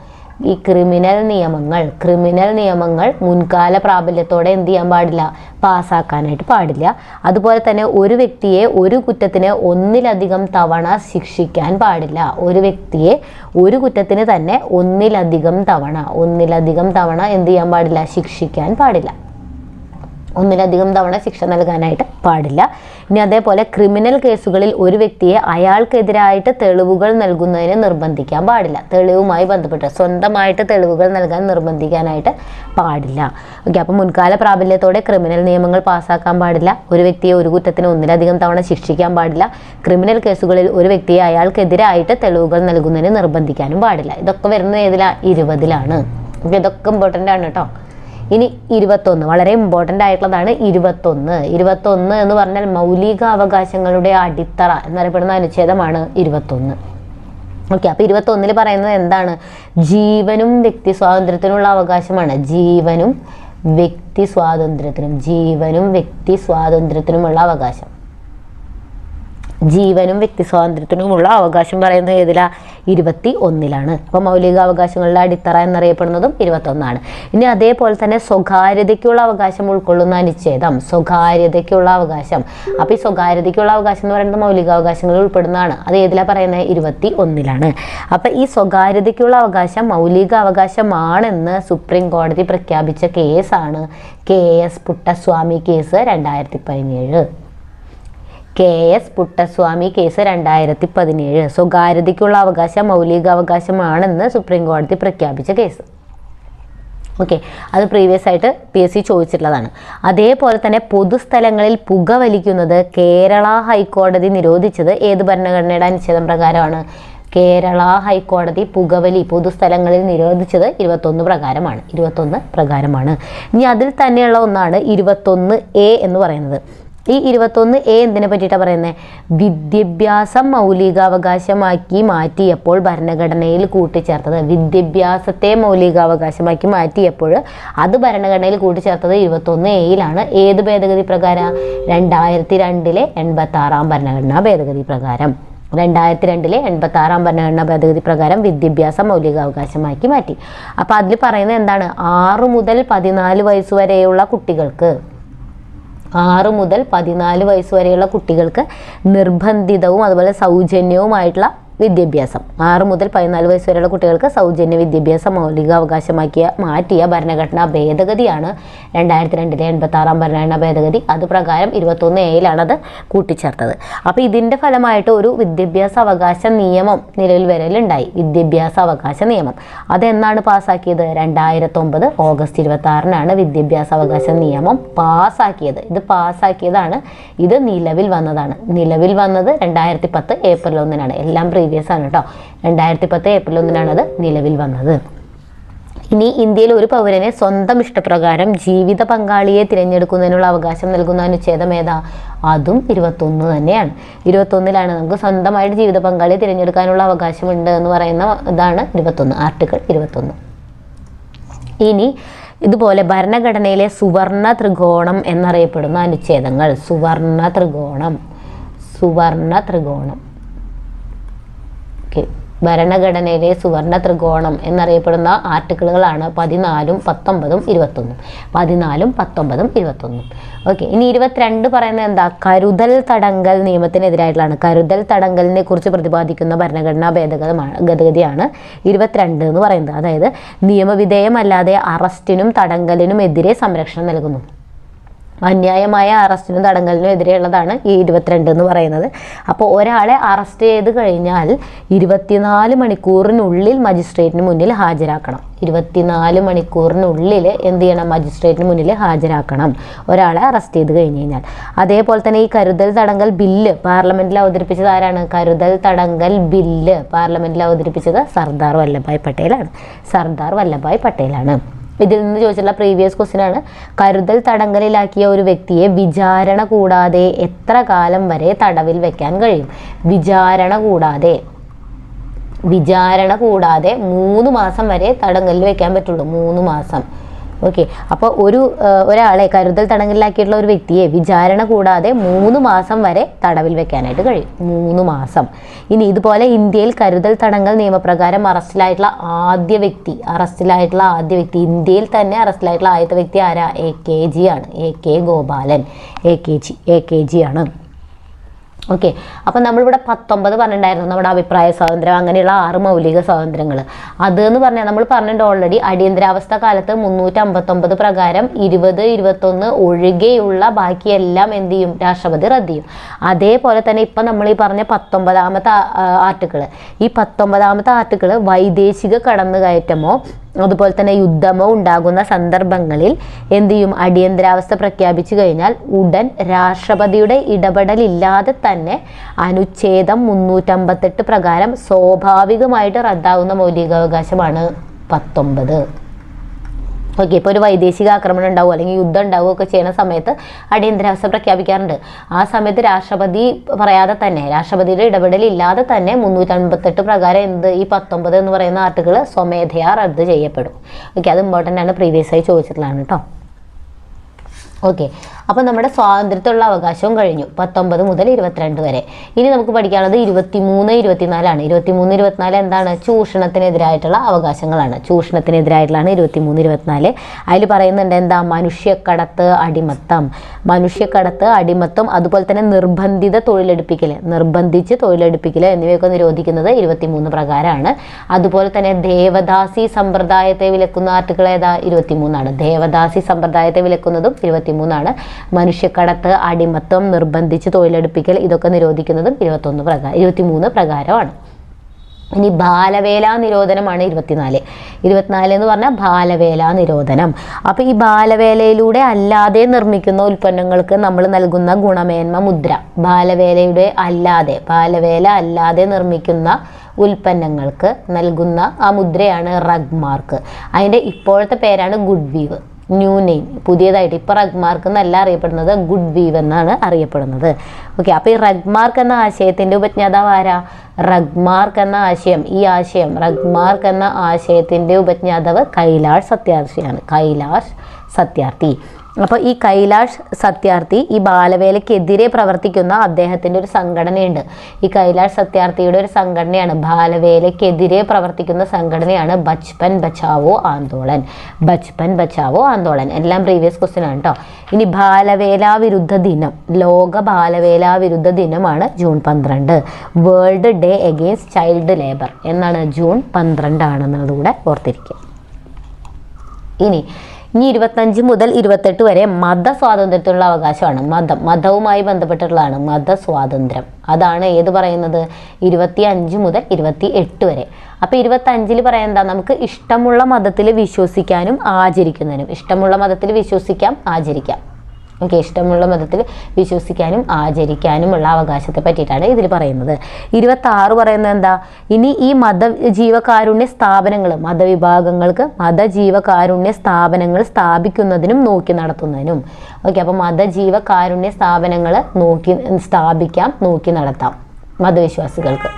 ഈ ക്രിമിനൽ നിയമങ്ങൾ മുൻകാല പ്രാബല്യത്തോടെ എന്ത് ചെയ്യാൻ പാടില്ല? പാസ്സാക്കാനായിട്ട് പാടില്ല. അതുപോലെ തന്നെ ഒരു വ്യക്തിയെ ഒരു കുറ്റത്തിന് ഒന്നിലധികം തവണ ശിക്ഷിക്കാൻ പാടില്ല. ഒരു വ്യക്തിയെ ഒരു കുറ്റത്തിന് തന്നെ ഒന്നിലധികം തവണ എന്ത് ചെയ്യാൻ പാടില്ല? ശിക്ഷിക്കാൻ പാടില്ല. ഒന്നിലധികം തവണ ശിക്ഷ നൽകാനായിട്ട് പാടില്ല. ഇനി അതേപോലെ ക്രിമിനൽ കേസുകളിൽ ഒരു വ്യക്തിയെ അയാൾക്കെതിരായിട്ട് തെളിവുകൾ നൽകുന്നതിന് നിർബന്ധിക്കാൻ പാടില്ല. തെളിവുമായി ബന്ധപ്പെട്ട് സ്വന്തമായിട്ട് തെളിവുകൾ നൽകാൻ നിർബന്ധിക്കാനായിട്ട് പാടില്ല. ഓക്കെ, അപ്പോൾ മുൻകാല പ്രാബല്യത്തോടെ ക്രിമിനൽ നിയമങ്ങൾ പാസ്സാക്കാൻ പാടില്ല. ഒരു വ്യക്തിയെ ഒരു കുറ്റത്തിന് ഒന്നിലധികം തവണ ശിക്ഷിക്കാൻ പാടില്ല. ക്രിമിനൽ കേസുകളിൽ ഒരു വ്യക്തിയെ അയാൾക്കെതിരായിട്ട് തെളിവുകൾ നൽകുന്നതിന് നിർബന്ധിക്കാനും പാടില്ല. ഇതൊക്കെ വരുന്നത് ഏതിലാണ്? 20-ലാണ്. ഓക്കെ, ഇതൊക്കെ ഇമ്പോർട്ടൻ്റ് ആണ് കേട്ടോ. ഇനി 21, വളരെ ഇമ്പോർട്ടൻ്റ് ആയിട്ടുള്ളതാണ് 21 എന്ന് പറഞ്ഞാൽ മൗലിക അവകാശങ്ങളുടെ അടിത്തറ എന്നറിയപ്പെടുന്ന അനുച്ഛേദമാണ് 21. ഓക്കെ, അപ്പോൾ 21 പറയുന്നത് എന്താണ്? ജീവനും വ്യക്തി സ്വാതന്ത്ര്യത്തിനുള്ള അവകാശമാണ്. ജീവനും വ്യക്തി സ്വാതന്ത്ര്യത്തിനുമുള്ള അവകാശം. ജീവനും വ്യക്തി സ്വാതന്ത്ര്യത്തിനുമുള്ള അവകാശം പറയുന്നത് ഏതിലാ? 21-ലാണ്. അപ്പോൾ മൗലികാവകാശങ്ങളുടെ അടിത്തറ എന്നറിയപ്പെടുന്നതും 21-ആണ്. ഇനി അതേപോലെ തന്നെ സ്വകാര്യതയ്ക്കുള്ള അവകാശം ഉൾക്കൊള്ളുന്ന അനുച്ഛേദം, സ്വകാര്യതയ്ക്കുള്ള അവകാശം. അപ്പോൾ ഈ സ്വകാര്യതയ്ക്കുള്ള അവകാശം എന്ന് പറയുന്നത് മൗലികാവകാശങ്ങളിൽ ഉൾപ്പെടുന്നതാണ്. അത് ഏതിലാണ് പറയുന്നത്? 21-ലാണ്. അപ്പോൾ ഈ സ്വകാര്യതയ്ക്കുള്ള അവകാശം മൗലിക അവകാശമാണെന്ന് സുപ്രീം കോടതി പ്രഖ്യാപിച്ച കേസാണ് KS Puttaswamy case 2017. KS Puttaswamy case 2017. സ്വകാര്യതയ്ക്കുള്ള അവകാശം മൗലികാവകാശമാണെന്ന് സുപ്രീം കോടതി പ്രഖ്യാപിച്ച കേസ്. ഓക്കെ, അത് പ്രീവിയസ് ആയിട്ട് PSC ചോദിച്ചിട്ടുള്ളതാണ്. അതേപോലെ തന്നെ പൊതുസ്ഥലങ്ങളിൽ പുകവലിക്കുന്നത് കേരള ഹൈക്കോടതി നിരോധിച്ചത് ഏത് ഭരണഘടനയുടെ അനുച്ഛേദം പ്രകാരമാണ്? കേരള ഹൈക്കോടതി പുകവലി പൊതുസ്ഥലങ്ങളിൽ നിരോധിച്ചത് 21 പ്രകാരമാണ്. ഇനി അതിൽ തന്നെയുള്ള ഒന്നാണ് 21A എന്ന് പറയുന്നത്. ഈ 21A എന്തിനെ പറ്റിയിട്ടാണ് പറയുന്നത്? വിദ്യാഭ്യാസം മൗലികാവകാശമാക്കി മാറ്റിയപ്പോൾ ഭരണഘടനയിൽ കൂട്ടിച്ചേർത്തത്. വിദ്യാഭ്യാസത്തെ മൗലികാവകാശമാക്കി മാറ്റിയപ്പോൾ അത് ഭരണഘടനയിൽ കൂട്ടിച്ചേർത്തത് 21A-യിലാണ്. ഏത് ഭേദഗതി പ്രകാരം? 2002-ലെ 86-ാം ഭരണഘടനാ ഭേദഗതി പ്രകാരം. 2002-ലെ 86-ാം ഭരണഘടനാ ഭേദഗതി പ്രകാരം വിദ്യാഭ്യാസം മൗലികാവകാശമാക്കി മാറ്റി. അപ്പോൾ അതിൽ പറയുന്നത് എന്താണ്? 6 മുതൽ 14 വയസ്സ് വരെയുള്ള കുട്ടികൾക്ക് 6 മുതൽ 14 വയസ്സ് വരെയുള്ള കുട്ടികൾക്ക് നിർബന്ധിതവും അതുപോലെ സൗജന്യവുമായിട്ടുള്ള വിദ്യാഭ്യാസം. 6 മുതൽ 14 വയസ്സ് വരെയുള്ള കുട്ടികൾക്ക് സൗജന്യ വിദ്യാഭ്യാസം മാറ്റിയ ഭരണഘടനാ ഭേദഗതിയാണ് 2002-ലെ 86-ാം ഭരണഘടനാ ഭേദഗതി. അത് പ്രകാരം 21A-യിലാണ് അത് കൂട്ടിച്ചേർത്തത്. അപ്പോൾ ഇതിൻ്റെ ഫലമായിട്ട് ഒരു വിദ്യാഭ്യാസ അവകാശ നിയമം നിലവിൽ വരലുണ്ടായി. വിദ്യാഭ്യാസ അവകാശ നിയമം അതെന്നാണ് പാസ്സാക്കിയത്? 2009 ഓഗസ്റ്റ് 26-നാണ് വിദ്യാഭ്യാസ അവകാശ നിയമം പാസ്സാക്കിയത്. ഇത് പാസ്സാക്കിയതാണ്. ഇത് നിലവിൽ വന്നതാണ്. നിലവിൽ വന്നത് 2010 ഏപ്രിൽ 1-നാണ്. എല്ലാം പ്രീവിയസ് ആണ് കേട്ടോ. 2010 ഏപ്രിൽ 1-നാണ് അത് നിലവിൽ വന്നത്. ഇനി ഇന്ത്യയിൽ ഒരു പൗരനെ സ്വന്തം ഇഷ്ടപ്രകാരം ജീവിത പങ്കാളിയെ തിരഞ്ഞെടുക്കുന്നതിനുള്ള അവകാശം നൽകുന്ന അനുച്ഛേദം ഏതാ? അതും 21 തന്നെയാണ്. 21-ലാണ് നമുക്ക് സ്വന്തമായിട്ട് ജീവിത പങ്കാളിയെ തിരഞ്ഞെടുക്കാനുള്ള അവകാശമുണ്ട് എന്ന് പറയുന്ന ഇതാണ് 21, ആർട്ടിക്കിൾ 21. ഇനി ഇതുപോലെ ഭരണഘടനയിലെ സുവർണ ത്രികോണം എന്നറിയപ്പെടുന്ന അനുച്ഛേദങ്ങൾ. സുവർണ ത്രികോണം ഭരണഘടനയിലെ സുവർണ ത്രികോണം എന്നറിയപ്പെടുന്ന ആർട്ടിക്കിളുകളാണ് 14, 19, 21. 14, 19, 21. ഓക്കെ, ഇനി 22 പറയുന്നത് എന്താ? കരുതൽ തടങ്കൽ നിയമത്തിനെതിരായിട്ടുള്ളതാണ്. കരുതൽ തടങ്കലിനെ കുറിച്ച് പ്രതിപാദിക്കുന്ന ഭരണഘടനാ ഭേദഗതിയാണ് 22 എന്ന് പറയുന്നത്. അതായത് നിയമവിധേയമല്ലാതെ അറസ്റ്റിനും തടങ്കലിനും എതിരെ സംരക്ഷണം നൽകുന്നു. അന്യായമായ അറസ്റ്റിനും തടങ്കലിനും എതിരെയുള്ളതാണ് ഈ 22 എന്ന് പറയുന്നത്. അപ്പോൾ ഒരാളെ അറസ്റ്റ് ചെയ്ത് കഴിഞ്ഞാൽ 24 മണിക്കൂറിനുള്ളിൽ മജിസ്ട്രേറ്റിന് മുന്നിൽ ഹാജരാക്കണം. 24 മണിക്കൂറിനുള്ളിൽ എന്ത് ചെയ്യണം? മജിസ്ട്രേറ്റിന് മുന്നിൽ ഹാജരാക്കണം ഒരാളെ അറസ്റ്റ് ചെയ്ത് കഴിഞ്ഞ് കഴിഞ്ഞാൽ. അതേപോലെ തന്നെ ഈ കരുതൽ തടങ്കൽ ബില്ല് പാർലമെന്റിൽ അവതരിപ്പിച്ചത് ആരാണ്? കരുതൽ തടങ്കൽ ബില്ല് പാർലമെന്റിൽ അവതരിപ്പിച്ചത് സർദാർ വല്ലഭായ് പട്ടേലാണ്. ഇതിൽ നിന്ന് ചോദിച്ചിട്ടുള്ള പ്രീവിയസ് ക്വസ്റ്റ്യൻ ആണ്. കരുതൽ തടങ്കലിലാക്കിയ ഒരു വ്യക്തിയെ വിചാരണ കൂടാതെ എത്ര കാലം വരെ തടവിൽ വെക്കാൻ കഴിയും? വിചാരണ കൂടാതെ 3 മാസം വരെ തടങ്കലിൽ വെക്കാൻ പറ്റുള്ളൂ. 3 മാസം. ഓക്കെ, അപ്പോൾ ഒരാളെ കരുതൽ തടങ്കലിലാക്കിയിട്ടുള്ള ഒരു വ്യക്തിയെ വിചാരണ കൂടാതെ 3 മാസം വരെ തടവിൽ വെക്കാനായിട്ട് കഴിയും. 3 മാസം. ഇനി ഇതുപോലെ ഇന്ത്യയിൽ കരുതൽ തടങ്കൽ നിയമപ്രകാരം അറസ്റ്റിലായിട്ടുള്ള ആദ്യ വ്യക്തി ഇന്ത്യയിൽ തന്നെ അറസ്റ്റിലായിട്ടുള്ള ആദ്യത്തെ വ്യക്തി ആരാ? AKG ആണ്. AK ഗോപാലൻ. AKG ആണ്. ഓക്കെ. അപ്പം നമ്മളിവിടെ 19 പറഞ്ഞിട്ടുണ്ടായിരുന്നു, നമ്മുടെ അഭിപ്രായ സ്വാതന്ത്ര്യം, അങ്ങനെയുള്ള 6 മൗലിക സ്വാതന്ത്ര്യങ്ങൾ. അതെന്ന് പറഞ്ഞാൽ നമ്മൾ പറഞ്ഞിട്ടുണ്ട് ഓൾറെഡി, അടിയന്തരാവസ്ഥ കാലത്ത് 359 പ്രകാരം 20, 21 ഒഴികെയുള്ള ബാക്കിയെല്ലാം എന്ത് ചെയ്യും, രാഷ്ട്രപതി റദ്ദ് ചെയ്യും. അതേപോലെ തന്നെ ഇപ്പം നമ്മൾ ഈ പറഞ്ഞ 19ാമത്തെ ആർട്ടിക്കിൾ, ഈ 19ാമത്തെ ആർട്ടിക്കിൾ വൈദേശിക കടന്നുകയറ്റമോ അതുപോലെ തന്നെ യുദ്ധമോ ഉണ്ടാകുന്ന സന്ദർഭങ്ങളിൽ എന്ത് ചെയ്യും, അടിയന്തരാവസ്ഥ പ്രഖ്യാപിച്ചു കഴിഞ്ഞാൽ ഉടൻ രാഷ്ട്രപതിയുടെ ഇടപെടലില്ലാതെ തന്നെ അനുച്ഛേദം 358 പ്രകാരം സ്വാഭാവികമായിട്ട് റദ്ദാവുന്ന മൗലികാവകാശമാണ് 19. ഓക്കെ. ഇപ്പോൾ ഒരു വൈദേശിക ആക്രമണം ഉണ്ടാവും അല്ലെങ്കിൽ യുദ്ധം ഉണ്ടാവുകയൊക്കെ ചെയ്യുന്ന സമയത്ത് അടിയന്തരാവസ്ഥ പ്രഖ്യാപിക്കാറുണ്ട്. ആ സമയത്ത് രാഷ്ട്രപതി പറയാതെ തന്നെ, രാഷ്ട്രപതിയുടെ ഇടപെടലില്ലാതെ തന്നെ 358 പ്രകാരം എന്ത്, ഈ 19 എന്ന് പറയുന്ന ആർട്ടിക്കിൾ സ്വമേധയാ റദ്ദ് ചെയ്യപ്പെടും. ഓക്കെ. അത് ഇമ്പോർട്ടൻ്റ് ആണ്, പ്രീവിയസ് ആയി ചോദിച്ചിട്ടുള്ളതാണ് കേട്ടോ. ഓക്കെ. അപ്പം നമ്മുടെ സ്വാതന്ത്ര്യത്തിലുള്ള അവകാശവും കഴിഞ്ഞു 19 മുതൽ 22 വരെ. ഇനി നമുക്ക് പഠിക്കാനുള്ളത് 23, 24 23, 24 എന്താണ്, ചൂഷണത്തിനെതിരായിട്ടുള്ള അവകാശങ്ങളാണ്. ചൂഷണത്തിനെതിരായിട്ടുള്ളതാണ് 23, 24. അതിൽ പറയുന്നുണ്ട് എന്താ, മനുഷ്യക്കടത്ത്, അടിമത്തം. മനുഷ്യക്കടത്ത്, അടിമത്തം, അതുപോലെ തന്നെ നിർബന്ധിത തൊഴിലെടുപ്പിക്കൽ, നിർബന്ധിച്ച് തൊഴിലെടുപ്പിക്കൽ എന്നിവയൊക്കെ നിരോധിക്കുന്നത് 23 പ്രകാരമാണ്. അതുപോലെ തന്നെ ദേവദാസി സമ്പ്രദായത്തെ വിലക്കുന്ന ആർട്ടിക്കിൾ ഏതാ, 23 ദേവദാസി സമ്പ്രദായത്തെ വിലക്കുന്നതും 23 മനുഷ്യക്കടത്ത്, അടിമത്തം, നിർബന്ധിച്ച് തൊഴിലെടുപ്പിക്കൽ ഇതൊക്കെ നിരോധിക്കുന്നതും 23 പ്രകാരമാണ്. ഇനി ബാലവേല നിരോധനമാണ് 24 എന്ന് പറഞ്ഞാൽ ബാലവേല നിരോധനം. അപ്പോൾ ഈ ബാലവേലയിലൂടെ അല്ലാതെ നിർമ്മിക്കുന്ന ഉൽപ്പന്നങ്ങൾക്ക് നമ്മൾ നൽകുന്ന ഗുണമേന്മ മുദ്ര, ബാലവേല അല്ലാതെ നിർമ്മിക്കുന്ന ഉൽപ്പന്നങ്ങൾക്ക് നൽകുന്ന ആ മുദ്രയാണ് റഗ് മാർക്ക്. അതിൻ്റെ ഇപ്പോഴത്തെ പേരാണ് ഗുഡ് വീവ്, ന്യൂ നെയിം, പുതിയതായിട്ട് ഇപ്പോൾ റഗ് മാർക്ക് എന്നല്ല അറിയപ്പെടുന്നത്, ഗുഡ് വീവ് എന്നാണ് അറിയപ്പെടുന്നത്. ഓക്കെ. അപ്പോൾ ഈ റഗ് മാർക്ക് എന്ന ആശയത്തിൻ്റെ ഉപജ്ഞാതാവ് ആരാ, റഗ് മാർക്ക് എന്ന ആശയം, റഗ് മാർക്ക് എന്ന ആശയത്തിൻ്റെ ഉപജ്ഞാതാവ് കൈലാഷ് സത്യാർത്ഥിയാണ്, കൈലാഷ് സത്യാർത്ഥി. അപ്പോൾ ഈ കൈലാഷ് സത്യാർത്ഥി ഈ ബാലവേലയ്ക്കെതിരെ പ്രവർത്തിക്കുന്ന അദ്ദേഹത്തിൻ്റെ ഒരു സംഘടനയുണ്ട്. ഈ കൈലാഷ് സത്യാർത്ഥിയുടെ ഒരു സംഘടനയാണ്, ബാലവേലയ്ക്കെതിരെ പ്രവർത്തിക്കുന്ന സംഘടനയാണ് ബച്പൻ ബച്ചാവോ ആന്തോളൻ. എല്ലാം പ്രീവിയസ് ക്വസ്റ്റ്യൻ ആണ് കേട്ടോ. ഇനി ബാലവേല വിരുദ്ധ ദിനം, ലോക ബാലവേല വിരുദ്ധ ദിനമാണ് June 12. World day against child labour എന്നാണ്, ജൂൺ 12 ആണെന്നുള്ളതുകൂടെ ഓർത്തിരിക്കുക. ഇനി 25 മുതൽ 28 വരെ മതസ്വാതന്ത്ര്യത്തിനുള്ള അവകാശമാണ്. മതവുമായി ബന്ധപ്പെട്ടിട്ടുള്ളതാണ് മതസ്വാതന്ത്ര്യം. അതാണ് ഏത് പറയുന്നത്, 25 മുതൽ 28 വരെ. അപ്പോൾ 25 പറയാൻ എന്താ, നമുക്ക് ഇഷ്ടമുള്ള മതത്തിൽ വിശ്വസിക്കാനും ആചരിക്കുന്നതിനും, ഇഷ്ടമുള്ള മതത്തിൽ വിശ്വസിക്കാം, ആചരിക്കാം. ഓക്കെ. ഇഷ്ടമുള്ള മതത്തിൽ വിശ്വസിക്കാനും ആചരിക്കാനുമുള്ള അവകാശത്തെ പറ്റിയിട്ടാണ് ഇതിൽ പറയുന്നത്. 26 പറയുന്നത് എന്താ, ഇനി ഈ മതജീവകാരുണ്യ സ്ഥാപനങ്ങൾ, മതവിഭാഗങ്ങൾക്ക് മതജീവകാരുണ്യ സ്ഥാപനങ്ങൾ സ്ഥാപിക്കുന്നതിനും നോക്കി നടത്തുന്നതിനും. ഓക്കെ. അപ്പോൾ മതജീവകാരുണ്യ സ്ഥാപനങ്ങൾ സ്ഥാപിക്കാം, നോക്കി നടത്താം മതവിശ്വാസികൾക്ക്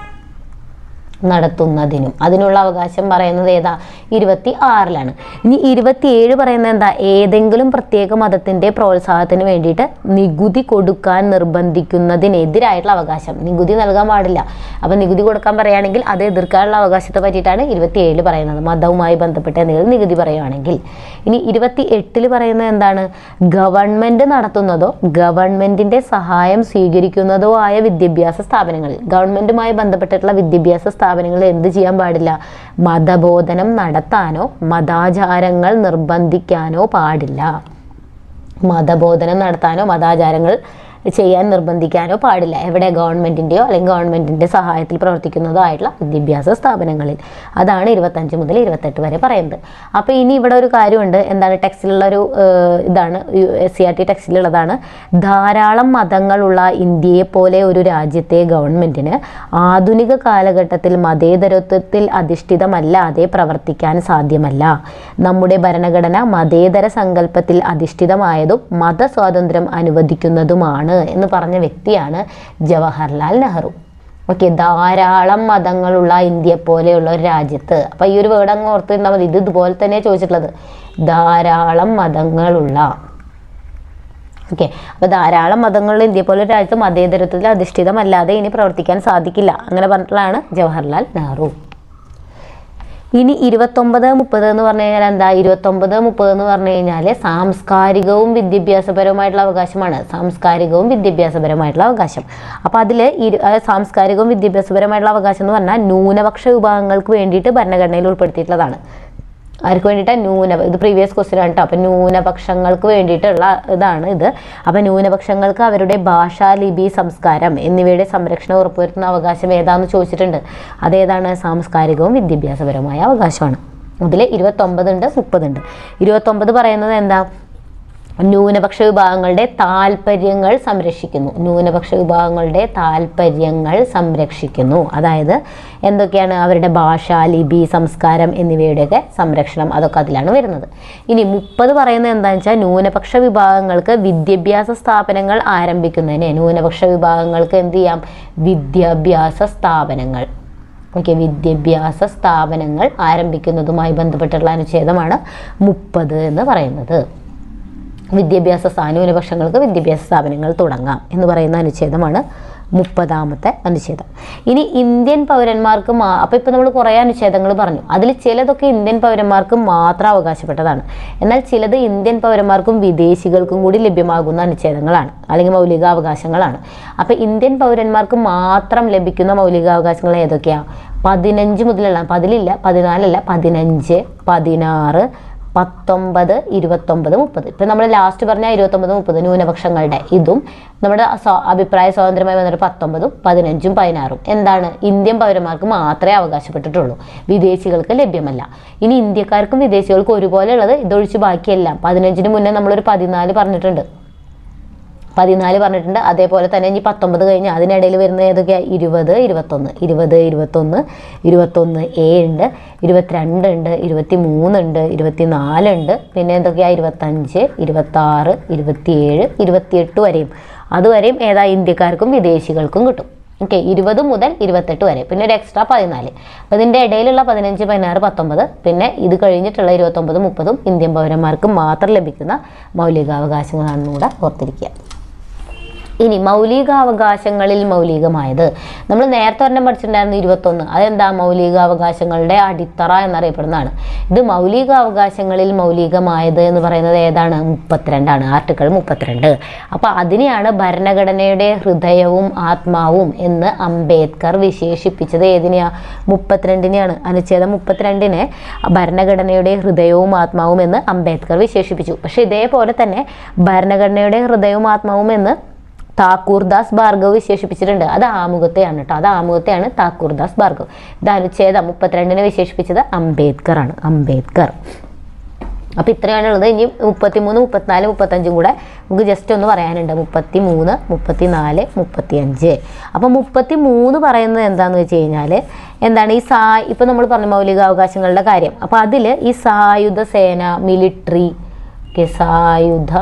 നടത്തുന്നതിനും അതിനുള്ള അവകാശം പറയുന്നത് ഏതാ, 26 ഇനി 27 പറയുന്നത് എന്താ, ഏതെങ്കിലും പ്രത്യേക മതത്തിൻ്റെ പ്രോത്സാഹനത്തിന് വേണ്ടിയിട്ട് നികുതി കൊടുക്കാൻ നിർബന്ധിക്കുന്നതിനെതിരായിട്ടുള്ള അവകാശം, നികുതി നൽകാൻ പാടില്ല. അപ്പം നികുതി കൊടുക്കാൻ പറയുകയാണെങ്കിൽ അത് എതിർക്കാനുള്ള അവകാശത്തെ പറ്റിയിട്ടാണ് 27 പറയുന്നത്, മതവുമായി ബന്ധപ്പെട്ട എന്തെങ്കിലും നികുതി പറയുകയാണെങ്കിൽ. ഇനി 28 പറയുന്നത് എന്താണ്, ഗവൺമെൻറ് നടത്തുന്നതോ ഗവൺമെൻറ്റിൻ്റെ സഹായം സ്വീകരിക്കുന്നതോ ആയ വിദ്യാഭ്യാസ സ്ഥാപനങ്ങളിൽ, ഗവൺമെൻറ്റുമായി ബന്ധപ്പെട്ടിട്ടുള്ള വിദ്യാഭ്യാസ സ്ഥാപനങ്ങളിൽ എന്ത് ചെയ്യാൻ പാടില്ല, മതബോധനം നടത്താനോ മതാചാരങ്ങൾ നിർബന്ധിക്കാനോ പാടില്ല. മതബോധനം നടത്താനോ മതാചാരങ്ങൾ ചെയ്യാൻ നിർബന്ധിക്കാനോ പാടില്ല. എവിടെ, ഗവൺമെൻറ്റിൻ്റെയോ അല്ലെങ്കിൽ ഗവൺമെൻറ്റിൻ്റെ സഹായത്തിൽ പ്രവർത്തിക്കുന്നതോ ആയിട്ടുള്ള വിദ്യാഭ്യാസ സ്ഥാപനങ്ങളിൽ. അതാണ് 25 മുതൽ 28 പറയുന്നത്. അപ്പോൾ ഇനി ഇവിടെ ഒരു കാര്യമുണ്ട്, എന്താണ്, ടെക്സ്റ്റിലുള്ളൊരു ഇതാണ്, SCERT ടെക്സ്റ്റിലുള്ളതാണ്. ധാരാളം മതങ്ങളുള്ള ഇന്ത്യയെപ്പോലെ ഒരു രാജ്യത്തെ ഗവൺമെൻറ്റിന് ആധുനിക കാലഘട്ടത്തിൽ മതേതരത്വത്തിൽ അധിഷ്ഠിതമല്ലാതെ പ്രവർത്തിക്കാൻ സാധ്യമല്ല. നമ്മുടെ ഭരണഘടന മതേതര സങ്കല്പത്തിൽ അധിഷ്ഠിതമായതും മതസ്വാതന്ത്ര്യം അനുവദിക്കുന്നതുമാണ് എന്ന് പറഞ്ഞ വ്യക്തിയാണ് ജവഹർലാൽ നെഹ്റു. ഓക്കെ, ധാരാളം മതങ്ങളുള്ള ഇന്ത്യ പോലെയുള്ള ഒരു രാജ്യത്ത്, അപ്പോൾ ഈ ഒരു വേർഡ് അങ്ങ് ഓർത്തിരുന്നാൽ മതി. ഇത് ഇതുപോലെ തന്നെ ചോദിച്ചിട്ടുള്ളത്, ധാരാളം മതങ്ങളുള്ള. ഓക്കെ, അപ്പോൾ ധാരാളം മതങ്ങളുള്ള ഇന്ത്യ പോലെ ഒരു രാജ്യത്ത് മതേതരത്വത്തിൽ അധിഷ്ഠിതമല്ലാതെ ഇനി പ്രവർത്തിക്കാൻ സാധിക്കില്ല, അങ്ങനെ പറഞ്ഞിട്ടുള്ളതാണ് ജവഹർലാൽ നെഹ്റു. ഇനി 29, 30 എന്ന് പറഞ്ഞു കഴിഞ്ഞാൽ എന്താ? 29, 30 എന്ന് പറഞ്ഞു കഴിഞ്ഞാൽ സാംസ്കാരികവും വിദ്യാഭ്യാസപരവുമായിട്ടുള്ള അവകാശമാണ്. സാംസ്കാരികവും വിദ്യാഭ്യാസപരമായിട്ടുള്ള അവകാശം. അപ്പോൾ അതിൽ സാംസ്കാരികവും വിദ്യാഭ്യാസപരമായിട്ടുള്ള അവകാശം എന്ന് പറഞ്ഞാൽ ന്യൂനപക്ഷ വിഭാഗങ്ങൾക്ക് വേണ്ടിയിട്ട് ഭരണഘടനയിൽ ഉൾപ്പെടുത്തിയിട്ടുള്ളതാണ്. ആർക്ക് വേണ്ടിയിട്ടാണ്? ഇത് പ്രീവിയസ് ക്വസ്റ്റ്യൻ ആണ് കേട്ടോ. അപ്പം ന്യൂനപക്ഷങ്ങൾക്ക് വേണ്ടിയിട്ടുള്ള ഇതാണ് ഇത്. അപ്പം ന്യൂനപക്ഷങ്ങൾക്ക് അവരുടെ ഭാഷ, ലിപി, സംസ്കാരം എന്നിവയുടെ സംരക്ഷണം ഉറപ്പുവരുത്തുന്ന അവകാശം ഏതാണെന്ന് ചോദിച്ചിട്ടുണ്ട്. അതേതാണ്? സാംസ്കാരികവും വിദ്യാഭ്യാസപരമായ അവകാശമാണ്. അതിൽ 29 ഉണ്ട്, 30 ഉണ്ട്. 29 പറയുന്നത് എന്താ? ന്യൂനപക്ഷ വിഭാഗങ്ങളുടെ താല്പര്യങ്ങൾ സംരക്ഷിക്കുന്നു. ന്യൂനപക്ഷ വിഭാഗങ്ങളുടെ താല്പര്യങ്ങൾ സംരക്ഷിക്കുന്നു. അതായത് എന്തൊക്കെയാണ്? അവരുടെ ഭാഷ, ലിപി, സംസ്കാരം എന്നിവയുടെയൊക്കെ സംരക്ഷണം, അതൊക്കെ അതിലാണ് വരുന്നത്. ഇനി 30 പറയുന്നത് എന്താണെന്ന് വെച്ചാൽ ന്യൂനപക്ഷ വിഭാഗങ്ങൾക്ക് വിദ്യാഭ്യാസ സ്ഥാപനങ്ങൾ ആരംഭിക്കുന്നതിന്. ന്യൂനപക്ഷ വിഭാഗങ്ങൾക്ക് എന്ത് ചെയ്യാം? വിദ്യാഭ്യാസ സ്ഥാപനങ്ങൾ. ഓക്കെ, വിദ്യാഭ്യാസ സ്ഥാപനങ്ങൾ ആരംഭിക്കുന്നതുമായി ബന്ധപ്പെട്ടുള്ള അനുച്ഛേദമാണ് 30 എന്ന് പറയുന്നത്. ന്യൂനപക്ഷങ്ങൾക്ക് വിദ്യാഭ്യാസ സ്ഥാപനങ്ങൾ തുടങ്ങാം എന്ന് പറയുന്ന അനുച്ഛേദമാണ് 30ാമത്തെ അനുച്ഛേദം. ഇനി ഇന്ത്യൻ പൗരന്മാർക്ക് അപ്പോൾ ഇപ്പോൾ നമ്മൾ കുറേ അനുച്ഛേദങ്ങൾ പറഞ്ഞു. അതിൽ ചിലതൊക്കെ ഇന്ത്യൻ പൗരന്മാർക്ക് മാത്രം അവകാശപ്പെട്ടതാണ്. എന്നാൽ ചിലത് ഇന്ത്യൻ പൗരന്മാർക്കും വിദേശികൾക്കും കൂടി ലഭ്യമാകുന്ന അനുച്ഛേദങ്ങളാണ്, അല്ലെങ്കിൽ മൗലികാവകാശങ്ങളാണ്. അപ്പോൾ ഇന്ത്യൻ പൗരന്മാർക്ക് മാത്രം ലഭിക്കുന്ന മൗലികാവകാശങ്ങൾ ഏതൊക്കെയാണ്? 15 മുതലുള്ള, 14 അല്ല, 15, 16, 19, 29, 30. ഇപ്പം നമ്മൾ ലാസ്റ്റ് പറഞ്ഞ 29, 30 ന്യൂനപക്ഷങ്ങളുടെ ഇതും നമ്മുടെ അഭിപ്രായ സ്വാതന്ത്ര്യമായി വന്നിട്ട് 19, 15, 16 എന്താണ്? ഇന്ത്യൻ പൗരന്മാർക്ക് മാത്രമേ അവകാശപ്പെട്ടിട്ടുള്ളൂ, വിദേശികൾക്ക് ലഭ്യമല്ല. ഇനി ഇന്ത്യക്കാർക്കും വിദേശികൾക്കും ഒരുപോലെ ഉള്ളത് ഇതൊഴിച്ച് ബാക്കിയെല്ലാം. 15-ന് മുന്നേ നമ്മളൊരു 14 പറഞ്ഞിട്ടുണ്ട്. അതേപോലെ തന്നെ ഇനി 19 കഴിഞ്ഞ് അതിനിടയിൽ വരുന്ന ഏതൊക്കെയാണ്? 20, 21, 21 A ഉണ്ട്, 22 ഉണ്ട്, 23 ഉണ്ട്, 24 ഉണ്ട്, പിന്നെ എന്തൊക്കെയാണ്? 25, 26, 27, 28 വരെയും. അതുവരെയും ഏതാ? ഇന്ത്യക്കാർക്കും വിദേശികൾക്കും കിട്ടും. ഓക്കെ, 20 മുതൽ 28 വരെ, പിന്നെ ഒരു എക്സ്ട്രാ 14. അപ്പോൾ ഇതിൻ്റെ ഇടയിലുള്ള 15, 16, 19, പിന്നെ ഇത് കഴിഞ്ഞിട്ടുള്ള 29, 30 ഇന്ത്യൻ പൗരന്മാർക്ക് മാത്രം ലഭിക്കുന്ന മൗലികാവകാശങ്ങളാണെന്ന് കൂടെ ഓർത്തിരിക്കുക. ഇനി മൗലികാവകാശങ്ങളിൽ മൗലികമായത്, നമ്മൾ നേരത്തെ ഒരെണ്ണം പഠിച്ചിട്ടുണ്ടായിരുന്നു 21. അതെന്താ? മൗലികാവകാശങ്ങളുടെ അടിത്തറ എന്നറിയപ്പെടുന്നതാണ്. ഇത് മൗലികാവകാശങ്ങളിൽ മൗലികമായത് എന്ന് പറയുന്നത് ഏതാണ്? 32 ആണ്, ആർട്ടിക്കിൾ 32. അപ്പോൾ അതിനെയാണ് ഭരണഘടനയുടെ ഹൃദയവും ആത്മാവും എന്ന് അംബേദ്കർ വിശേഷിപ്പിച്ചത്. ഏതിനെയാ? 32നെയാണ്. അനുച്ഛേദം 32നെ ഭരണഘടനയുടെ ഹൃദയവും ആത്മാവും എന്ന് അംബേദ്കർ വിശേഷിപ്പിച്ചു. പക്ഷെ ഇതേപോലെ തന്നെ ഭരണഘടനയുടെ ഹൃദയവും ആത്മാവും എന്ന് താക്കൂർദാസ് ഭാർഗവ് വിശേഷിപ്പിച്ചിട്ടുണ്ട്. അത് ആമുഖത്തെയാണ് കേട്ടോ, താക്കൂർദാസ് ഭാർഗവ്. ഇത് അനുച്ഛേദം 32നെ വിശേഷിപ്പിച്ചത് അംബേദ്കർ ആണ്, അംബേദ്കർ. അപ്പോൾ ഇത്രയാണുള്ളത്. ഇനി 33, 34, 35 കൂടെ നമുക്ക് ജസ്റ്റ് ഒന്ന് പറയാനുണ്ട്. 33, 34, 35. അപ്പോൾ 33 പറയുന്നത് എന്താണെന്ന് വെച്ച് കഴിഞ്ഞാൽ എന്താണ്? ഇപ്പോൾ നമ്മൾ പറഞ്ഞ മൗലികാവകാശങ്ങളുടെ കാര്യം. അപ്പോൾ അതിൽ ഈ സായുധ സേന, മിലിറ്ററി, സായുധ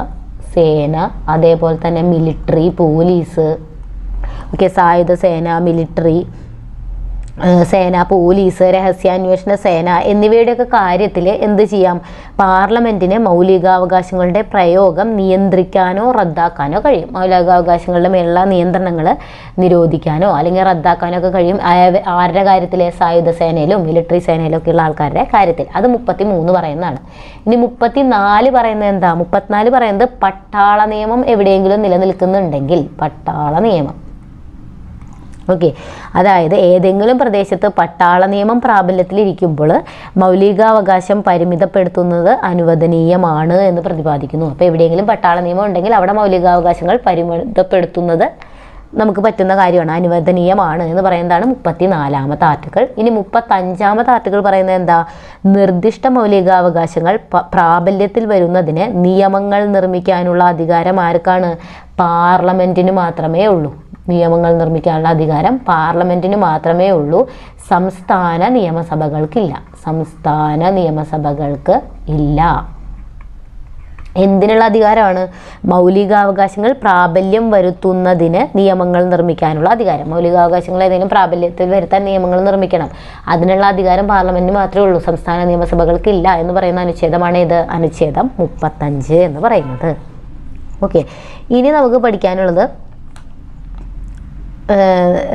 സേന, അതേപോലെ തന്നെ മിലിറ്ററി, പോലീസ്, സായുധ സേന, മിലിറ്ററി സേന, പോലീസ്, രഹസ്യാന്വേഷണ സേന എന്നിവയുടെയൊക്കെ കാര്യത്തിൽ എന്ത് ചെയ്യാം? പാർലമെൻറ്റിന് മൗലികാവകാശങ്ങളുടെ പ്രയോഗം നിയന്ത്രിക്കാനോ റദ്ദാക്കാനോ കഴിയും. മൗലികാവകാശങ്ങളുടെ മേലുള്ള നിയന്ത്രണങ്ങൾ നിരോധിക്കാനോ അല്ലെങ്കിൽ റദ്ദാക്കാനോ ഒക്കെ കഴിയും. ആരുടെ കാര്യത്തിൽ? സായുധ സേനയിലും മിലിറ്ററി സേനയിലും ഒക്കെ ഉള്ള ആൾക്കാരുടെ കാര്യത്തിൽ. അത് 33 പറയുന്നതാണ്. ഇനി 34 പറയുന്നത് എന്താ? 34 പറയുന്നത് പട്ടാള നിയമം എവിടെയെങ്കിലും നിലനിൽക്കുന്നുണ്ടെങ്കിൽ, പട്ടാള നിയമം. ഓക്കെ, അതായത് ഏതെങ്കിലും പ്രദേശത്ത് പട്ടാള നിയമം പ്രാബല്യത്തിലിരിക്കുമ്പോൾ മൗലികാവകാശം പരിമിതപ്പെടുത്തുന്നത് അനുവദനീയമാണ് എന്ന് പ്രതിപാദിക്കുന്നു. അപ്പോൾ എവിടെയെങ്കിലും പട്ടാള നിയമം ഉണ്ടെങ്കിൽ അവിടെ മൗലികാവകാശങ്ങൾ പരിമിതപ്പെടുത്തുന്നത് നമുക്ക് പറ്റുന്ന കാര്യമാണ്, അനുവദനീയമാണ് എന്ന് പറയുന്നതാണ് 34ാമത്തെ ആർട്ടിക്കിൾ. ഇനി 35ാമത്തെ ആർട്ടിക്കിൾ പറയുന്നത് എന്താ? നിർദ്ദിഷ്ട മൗലികാവകാശങ്ങൾ പ്രാബല്യത്തിൽ വരുന്നതിന് നിയമങ്ങൾ നിർമ്മിക്കാനുള്ള അധികാരം ആർക്കാണ്? പാർലമെൻറ്റിന് മാത്രമേ ഉള്ളൂ. നിയമങ്ങൾ നിർമ്മിക്കാനുള്ള അധികാരം പാർലമെൻറ്റിന് മാത്രമേ ഉള്ളൂ. സംസ്ഥാന നിയമസഭകൾക്കില്ല. സംസ്ഥാന നിയമസഭകൾക്ക് ഇല്ല. എന്തിനുള്ള അധികാരമാണ്? മൗലികാവകാശങ്ങൾ പ്രാബല്യം വരുത്തുന്നതിന് നിയമങ്ങൾ നിർമ്മിക്കാനുള്ള അധികാരം. മൗലികാവകാശങ്ങൾ ഏതെങ്കിലും പ്രാബല്യത്തിൽ വരുത്താൻ നിയമങ്ങൾ നിർമ്മിക്കണം. അതിനുള്ള അധികാരം പാർലമെന്റിന് മാത്രമേ ഉള്ളൂ, സംസ്ഥാന നിയമസഭകൾക്ക് ഇല്ല എന്ന് പറയുന്ന അനുച്ഛേദമാണ് ഇത്, അനുച്ഛേദം 35 എന്ന് പറയുന്നത്. ഓക്കെ, ഇനി നമുക്ക് പഠിക്കാനുള്ളത്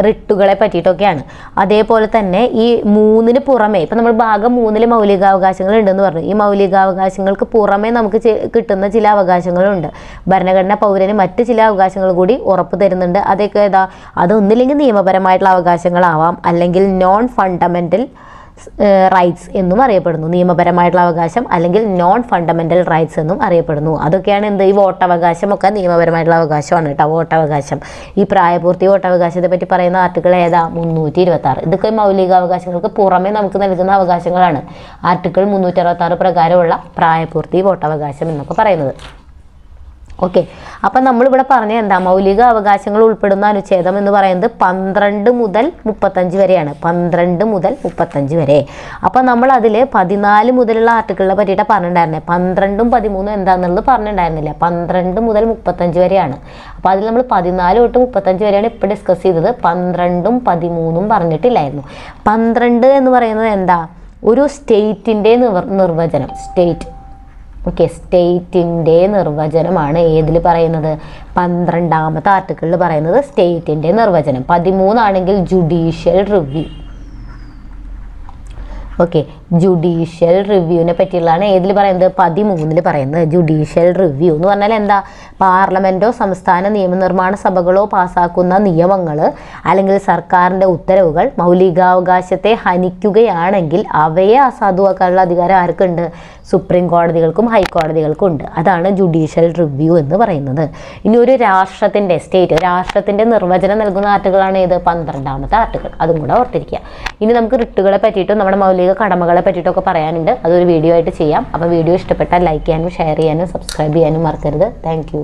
റിട്ടുകളെ പറ്റിയിട്ടൊക്കെയാണ്. അതേപോലെ തന്നെ ഈ 3-ന് പുറമേ ഇപ്പം നമ്മൾ ഭാഗം 3-ൽ മൗലികാവകാശങ്ങൾ ഉണ്ടെന്ന് പറഞ്ഞു. ഈ മൗലികാവകാശങ്ങൾക്ക് പുറമേ നമുക്ക് കിട്ടുന്ന ചില അവകാശങ്ങളുണ്ട്. ഭരണഘടന പൗരന് മറ്റ് ചില അവകാശങ്ങൾ കൂടി ഉറപ്പ് തരുന്നുണ്ട്. അതൊക്കെ അതൊന്നില്ലെങ്കിൽ നിയമപരമായിട്ടുള്ള അവകാശങ്ങളാവാം, അല്ലെങ്കിൽ നോൺ ഫണ്ടമെൻ്റൽ റൈറ്റ്സ് എന്നും അറിയപ്പെടുന്നു. നിയമപരമായിട്ടുള്ള അവകാശം അല്ലെങ്കിൽ നോൺ ഫണ്ടമെൻ്റൽ റൈറ്റ്സ് എന്നും അറിയപ്പെടുന്നു. അതൊക്കെയാണ് എന്ത്, ഈ വോട്ടവകാശമൊക്കെ നിയമപരമായിട്ടുള്ള അവകാശമാണ് കേട്ടോ. വോട്ടവകാശം, ഈ പ്രായപൂർത്തി വോട്ടവകാശത്തെ പറ്റി പറയുന്ന ആർട്ടിക്കിൾ ഏതാ? 326. ഇതൊക്കെ മൗലികാവകാശങ്ങൾക്ക് പുറമെ നമുക്ക് നൽകുന്ന അവകാശങ്ങളാണ്. ആർട്ടിക്കിൾ 366 പ്രകാരമുള്ള പ്രായപൂർത്തി വോട്ടവകാശം എന്നൊക്കെ പറയുന്നത്. ഓക്കെ, അപ്പം നമ്മളിവിടെ പറഞ്ഞ എന്താ, മൗലിക അവകാശങ്ങൾ ഉൾപ്പെടുന്ന അനുച്ഛേദം എന്ന് പറയുന്നത് 12 മുതൽ 35 വരെയാണ്. 12 മുതൽ 35 വരെ. അപ്പം നമ്മൾ അതിൽ 14 മുതലുള്ള ആർട്ടിക്കിളിനെ പറ്റിയിട്ടാണ് പറഞ്ഞിട്ടുണ്ടായിരുന്നത്. 12ഉം 13ഉം എന്താണെന്നുള്ളത് പറഞ്ഞിട്ടുണ്ടായിരുന്നില്ല. 12 മുതൽ 35 വരെയാണ്. അപ്പോൾ അതിൽ നമ്മൾ 14 തൊട്ട് 35 വരെയാണ് ഇപ്പോൾ ഡിസ്കസ് ചെയ്തത്. 12ഉം 13ഉം പറഞ്ഞിട്ടില്ലായിരുന്നു. 12 എന്ന് പറയുന്നത് എന്താ, ഒരു സ്റ്റേറ്റിൻ്റെ നിർവചനം. സ്റ്റേറ്റ്, ഓക്കെ, സ്റ്റേറ്റിൻ്റെ നിർവചനമാണ് ഏതിൽ പറയുന്നത്? 12ാമത്തെ ആർട്ടിക്കിളിൽ പറയുന്നത് സ്റ്റേറ്റിൻ്റെ നിർവചനം. 13 ആണെങ്കിൽ ജുഡീഷ്യൽ റിവ്യൂ. ഓക്കെ, ജുഡീഷ്യൽ റിവ്യൂവിനെ പറ്റിയുള്ളതാണ് ഏതിൽ പറയുന്നത്? 13ൽ പറയുന്നത്. ജുഡീഷ്യൽ റിവ്യൂ എന്ന് പറഞ്ഞാൽ എന്താ, പാർലമെൻറ്റോ സംസ്ഥാന നിയമനിർമ്മാണ സഭകളോ പാസ്സാക്കുന്ന നിയമങ്ങൾ അല്ലെങ്കിൽ സർക്കാരിൻ്റെ ഉത്തരവുകൾ മൗലികാവകാശത്തെ ഹനിക്കുകയാണെങ്കിൽ അവയെ അസാധുവാക്കാനുള്ള അധികാരം ആർക്കുണ്ട്? സുപ്രീം കോടതികൾക്കും ഹൈക്കോടതികൾക്കും ഉണ്ട്. അതാണ് ജുഡീഷ്യൽ റിവ്യൂ എന്ന് പറയുന്നത്. ഇനി ഒരു രാഷ്ട്രത്തിൻ്റെ, രാഷ്ട്രത്തിൻ്റെ നിർവചനം നൽകുന്ന ആർട്ടിക്കിളാണ് ഏത്? 12ാമത്തെ ആർട്ടിക്കിൾ. അതും കൂടെ ഓർത്തിരിക്കുക. ഇനി നമുക്ക് റിട്ടുകളെ പറ്റിയിട്ടും നമ്മുടെ മൗലിക കടമകളെ പറ്റിയിട്ടൊക്കെ പറയാനുണ്ട്. അതൊരു വീഡിയോ ആയിട്ട് ചെയ്യാം. അപ്പോൾ വീഡിയോ ഇഷ്ടപ്പെട്ടാൽ ലൈക്ക് ചെയ്യാനും ഷെയർ ചെയ്യാനും സബ്സ്ക്രൈബ് ചെയ്യാനും മറക്കരുത്. Thank you.